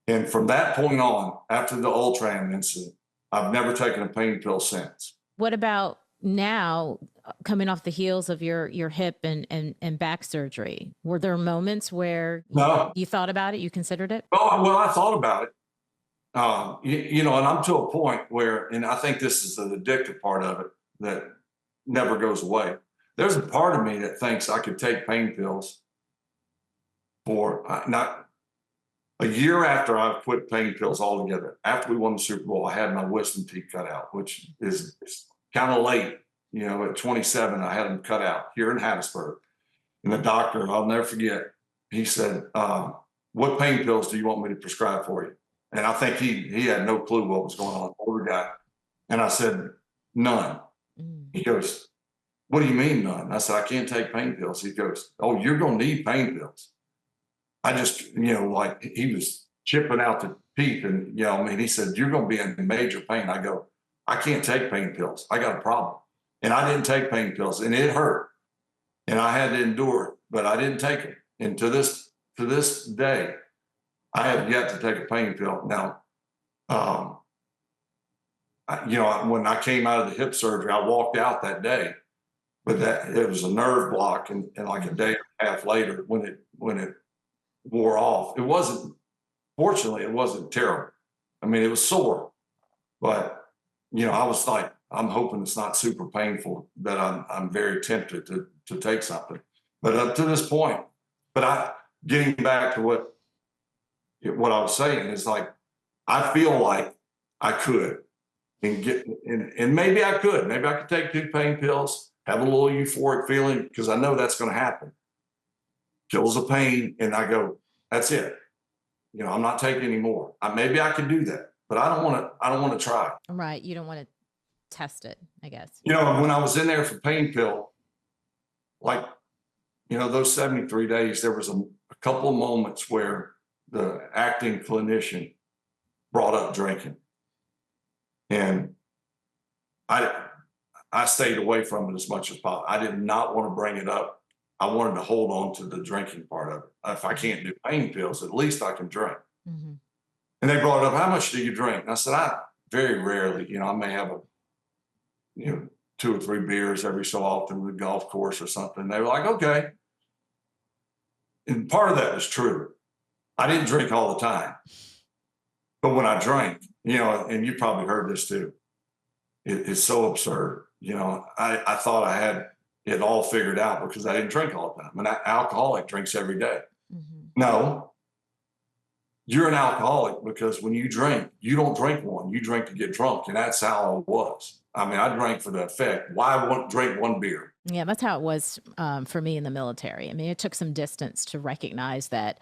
And from that point on, after the Ultram incident, I've never taken a pain pill since. What about now, coming off the heels of your hip and back surgery? Were there moments where No, you thought about it, you considered it? well, I thought about it. And I'm to a point where, and I think this is the addictive part of it that never goes away. There's a part of me that thinks I could take pain pills for not a year after I quit pain pills altogether. After we won the Super Bowl, I had my wisdom teeth cut out, which is kind of late. At 27, I had them cut out here in Hattiesburg. And the doctor, I'll never forget, he said, what pain pills do you want me to prescribe for you? And I think he had no clue what was going on, older guy. And I said, none. He goes, what do you mean none? I said, I can't take pain pills. He goes, oh, you're going to need pain pills. I just, like he was chipping out the teeth and, he said, you're going to be in major pain. I go, I can't take pain pills. I got a problem. And I didn't take pain pills and it hurt and I had to endure it, but I didn't take it. And to this day, I have yet to take a pain pill. Now, when I came out of the hip surgery, I walked out that day, but it was a nerve block, and like a day and a half later, when it wore off, fortunately, it wasn't terrible. I mean, it was sore, but I was like, I'm hoping it's not super painful. That I'm very tempted to take something, but up to this point, getting back to what I was saying is like, I feel like I could and maybe I could take 2 pain pills, have a little euphoric feeling because I know that's going to happen. Kills the pain. And I go, that's it. I'm not taking any more. Maybe I could do that, but I don't want to try. Right. You don't want to test it, I guess. When I was in there for pain pill, like, those 73 days, there was a couple of moments where the acting clinician brought up drinking. And I stayed away from it as much as possible. I did not want to bring it up. I wanted to hold on to the drinking part of it. If I can't do pain pills, at least I can drink. Mm-hmm. And they brought up, how much do you drink? And I said, I very rarely, I may have 2 or 3 beers every so often with the golf course or something. They were like, okay. And part of that was true. I didn't drink all the time. But when I drank, and you probably heard this too, it's so absurd. I thought I had it all figured out because I didn't drink all the time. An alcoholic drinks every day. Mm-hmm. No, you're an alcoholic because when you drink, you don't drink one. You drink to get drunk. And that's how I was. I mean, I drank for the effect. Why wouldn't drink 1 beer? Yeah, that's how it was for me in the military. I mean, it took some distance to recognize that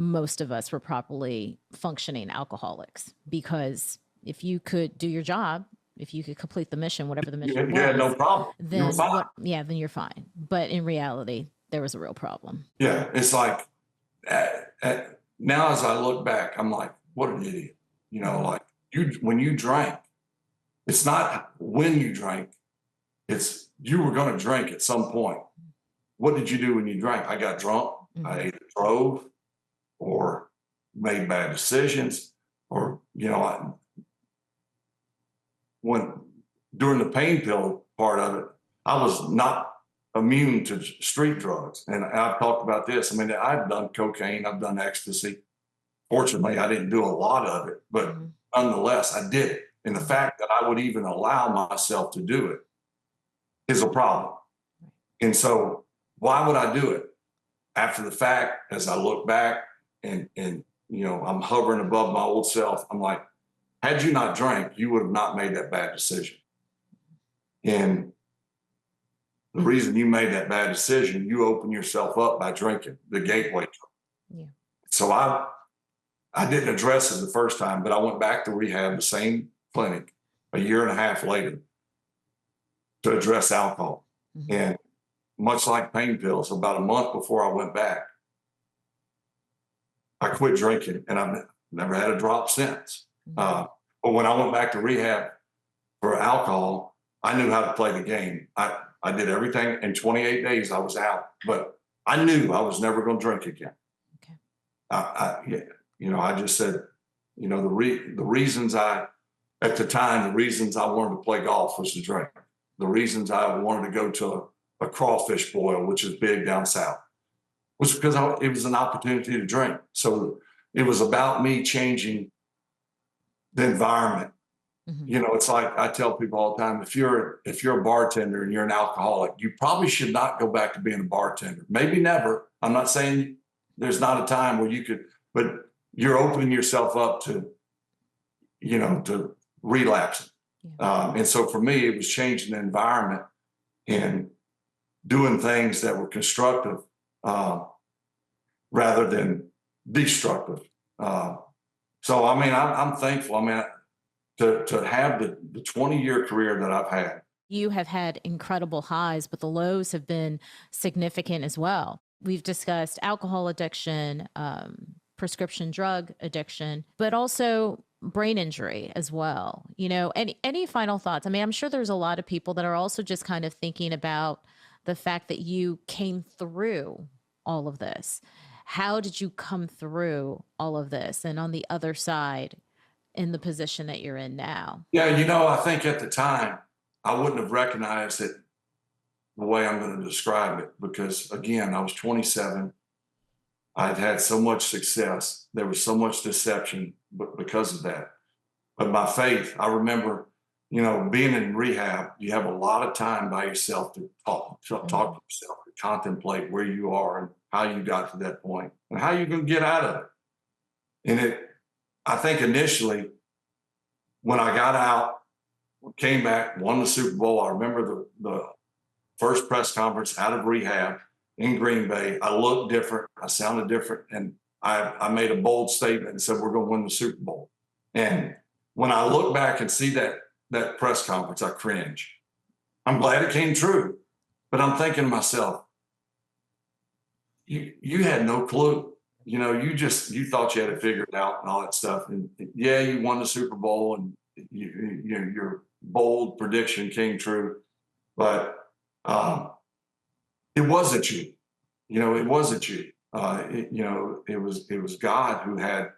most of us were properly functioning alcoholics, because if you could do your job, if you could complete the mission, whatever the mission was, no problem. Then then you're fine. But in reality, there was a real problem. Yeah, it's like now as I look back, I'm like, what an idiot. Like when you drank, it's not when you drank, it's you were going to drink at some point. What did you do when you drank? I got drunk. Mm-hmm. I either drove or made bad decisions, or, when during the pain pill part of it, I was not immune to street drugs. And I've talked about this. I mean, I've done cocaine, I've done ecstasy. Fortunately, I didn't do a lot of it, but nonetheless, I did it. And the fact that I would even allow myself to do it is a problem. And so why would I do it? After the fact, as I look back, and I'm hovering above my old self, I'm like, had you not drank, you would have not made that bad decision. And the reason you made that bad decision, you open yourself up by drinking, the gateway. Yeah. So I didn't address it the first time, but I went back to rehab, the same clinic, a year and a half later to address alcohol. Mhm. And much like pain pills, about a month before I went back, I quit drinking and I've never had a drop since. Mhm. But when I went back to rehab for alcohol, I knew how to play the game. I did everything. In 28 days, I was out, but I knew I was never going to drink again. Okay. Yeah, I just said, the reasons at the time, the reasons I wanted to play golf was to drink. The reasons I wanted to go to a crawfish boil, which is big down south, was because it was an opportunity to drink. So it was about me changing the environment. Mhm. It's like I tell people all the time, if you're a bartender and you're an alcoholic, you probably should not go back to being a bartender. Maybe never. I'm not saying there's not a time where you could, but you're opening yourself up to relapsing. Yeah. And so for me, it was changing the environment and doing things that were constructive rather than destructive. So I mean, I'm thankful. I mean, to have the 20-year career that I've had. You have had incredible highs, but the lows have been significant as well. We've discussed alcohol addiction, prescription drug addiction, but also brain injury as well. Any final thoughts? I mean, I'm sure there's a lot of people that are also just kind of thinking about the fact that you came through all of this. How did you come through all of this and on the other side in the position that you're in now? Yeah, I think at the time I wouldn't have recognized it the way I'm going to describe it because again, I was 27. I'd had so much success. There was so much deception because of that. But my faith, I remember, being in rehab, you have a lot of time by yourself to talk to Mhm. yourself, to contemplate where you are and how you got to that point and how you can get out of it. And I think initially when I got out, came back, won the Super Bowl. I remember the first press conference out of rehab in Green Bay. I looked different. I sounded different. And I made a bold statement and said, we're going to win the Super Bowl. And when I look back and see that press conference, I cringe. I'm glad it came true. But I'm thinking to myself, you had no clue. You thought you had it figured out and all that stuff. And yeah, you won the Super Bowl and your bold prediction came true. But it wasn't you. It wasn't you. It was God who had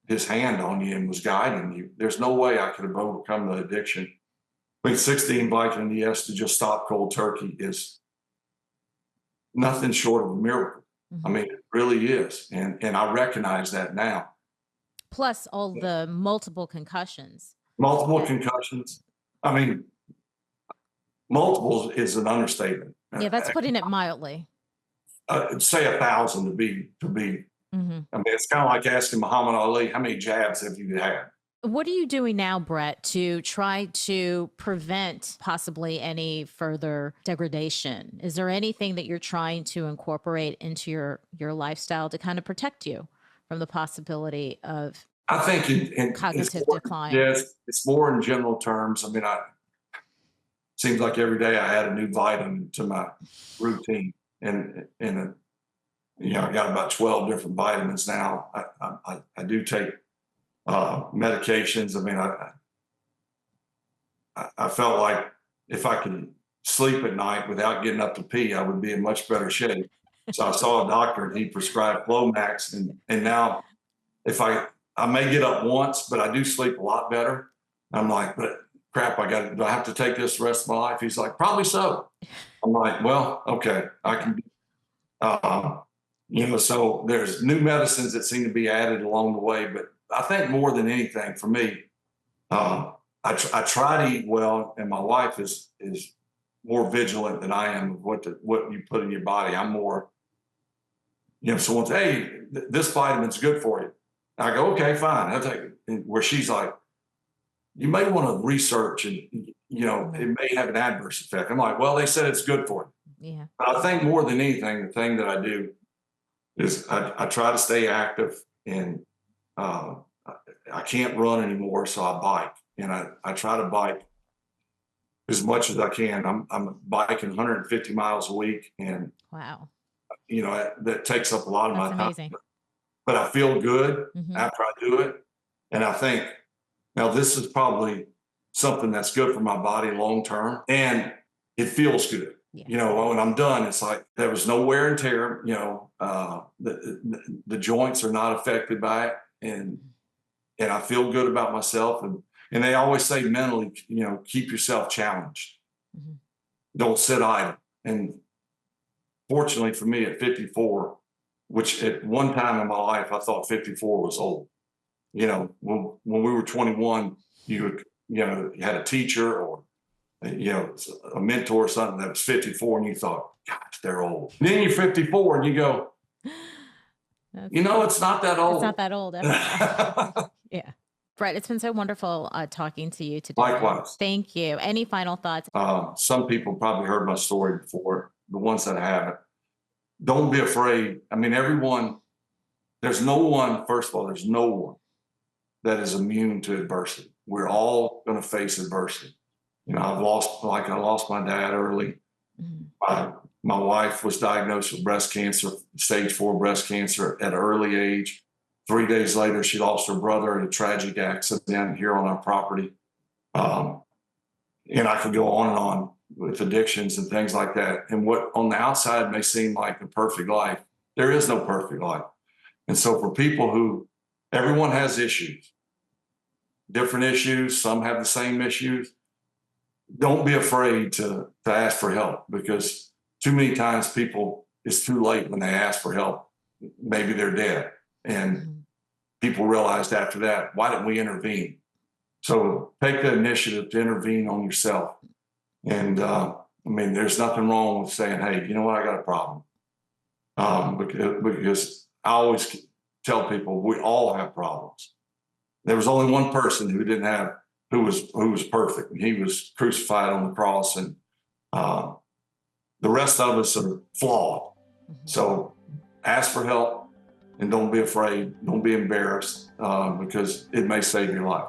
his hand on you and was guiding you. There's no way I could have overcome the addiction. With 16 Viking yes to just stop cold turkey is nothing short of a miracle. I Mhm. mean, it really is. And I recognize that now. Plus all the multiple concussions. Multiple Yeah. concussions. I mean, multiples is an understatement. Yeah, that's putting it mildly. Say 1,000 to be. Mhm. I mean, it's kind of like asking Muhammad Ali, how many jabs have you had? What are you doing now, Brett, to try to prevent possibly any further degradation? Is there anything that you're trying to incorporate into your lifestyle to kind of protect you from the possibility of I think it's cognitive more, decline? yes, it's more in general terms. I mean, seems like every day I add a new vitamin to my routine, and I got about 12 different vitamins now. I do take medications. I mean, I felt like if I could sleep at night without getting up to pee, I would be in much better shape. So I saw a doctor and he prescribed Flomax, and now if I may get up once, but I do sleep a lot better. I'm like, but crap, do I have to take this the rest of my life? He's like, probably so. I'm like, well, okay, I can. So there's new medicines that seem to be added along the way, but I think more than anything for me, I try to eat well, and my wife is more vigilant than I am of what you put in your body. I'm more, someone's, hey, this vitamin's good for you. I go, okay, fine, I'll take it. And where she's like, you may want to research and it Mhm. may have an adverse effect. I'm like, well, they said it's good for you. Yeah. But I think more than anything, the thing that I do is I try to stay active, and uh, I I can't run anymore, so I bike, and I try to bike as much as I can. I'm biking 150 miles a week, and Wow. that takes up a lot of That's my time. amazing. But I feel good Hmm. after I do it, and I think now this is probably something that's good for my body long term, and it feels good. Yeah. When I'm done, it's like there was no wear and tear. The joints are not affected by it, and I feel good about myself. And they always say mentally, keep yourself challenged. Hmm. Don't sit idle. And fortunately for me, at 54, which at one time in my life I thought 54 was old. When we were 21, you had a teacher or a mentor or something that was 54, and you thought, gosh, they're old. And then you're 54, and you go, That's, it's not that it's not old. that old after all. Yeah. Brett, it's been so wonderful talking to you today. Likewise. Thank you. Any final thoughts? Some people probably heard my story before. The ones that haven't, don't be afraid. I mean, there's no one, first of all, there's no one that is immune to adversity. We're all going to face adversity. I lost my dad early. Mhm. My wife was diagnosed with breast cancer, stage 4 breast cancer at an early age. 3 days later, she lost her brother in a tragic accident here on our property. Um, and I could go on and on with addictions and things like that. And what on the outside may seem like a perfect life, there is no perfect life. And so for people everyone has issues, different issues, some have the same issues. Don't be afraid to ask for help, because too many times it's too late when they ask for help. Maybe they're dead. And Mhm. people realized after that, why didn't we intervene? So take the initiative to intervene on yourself. And there's nothing wrong with saying, hey, you know what, I got a problem. Because I always tell people we all have problems. There was only one person who was perfect, and he was crucified on the cross, and uh, the rest of us are flawed. Mhm. So ask for help, and don't be afraid. Don't be embarrassed, because it may save your life.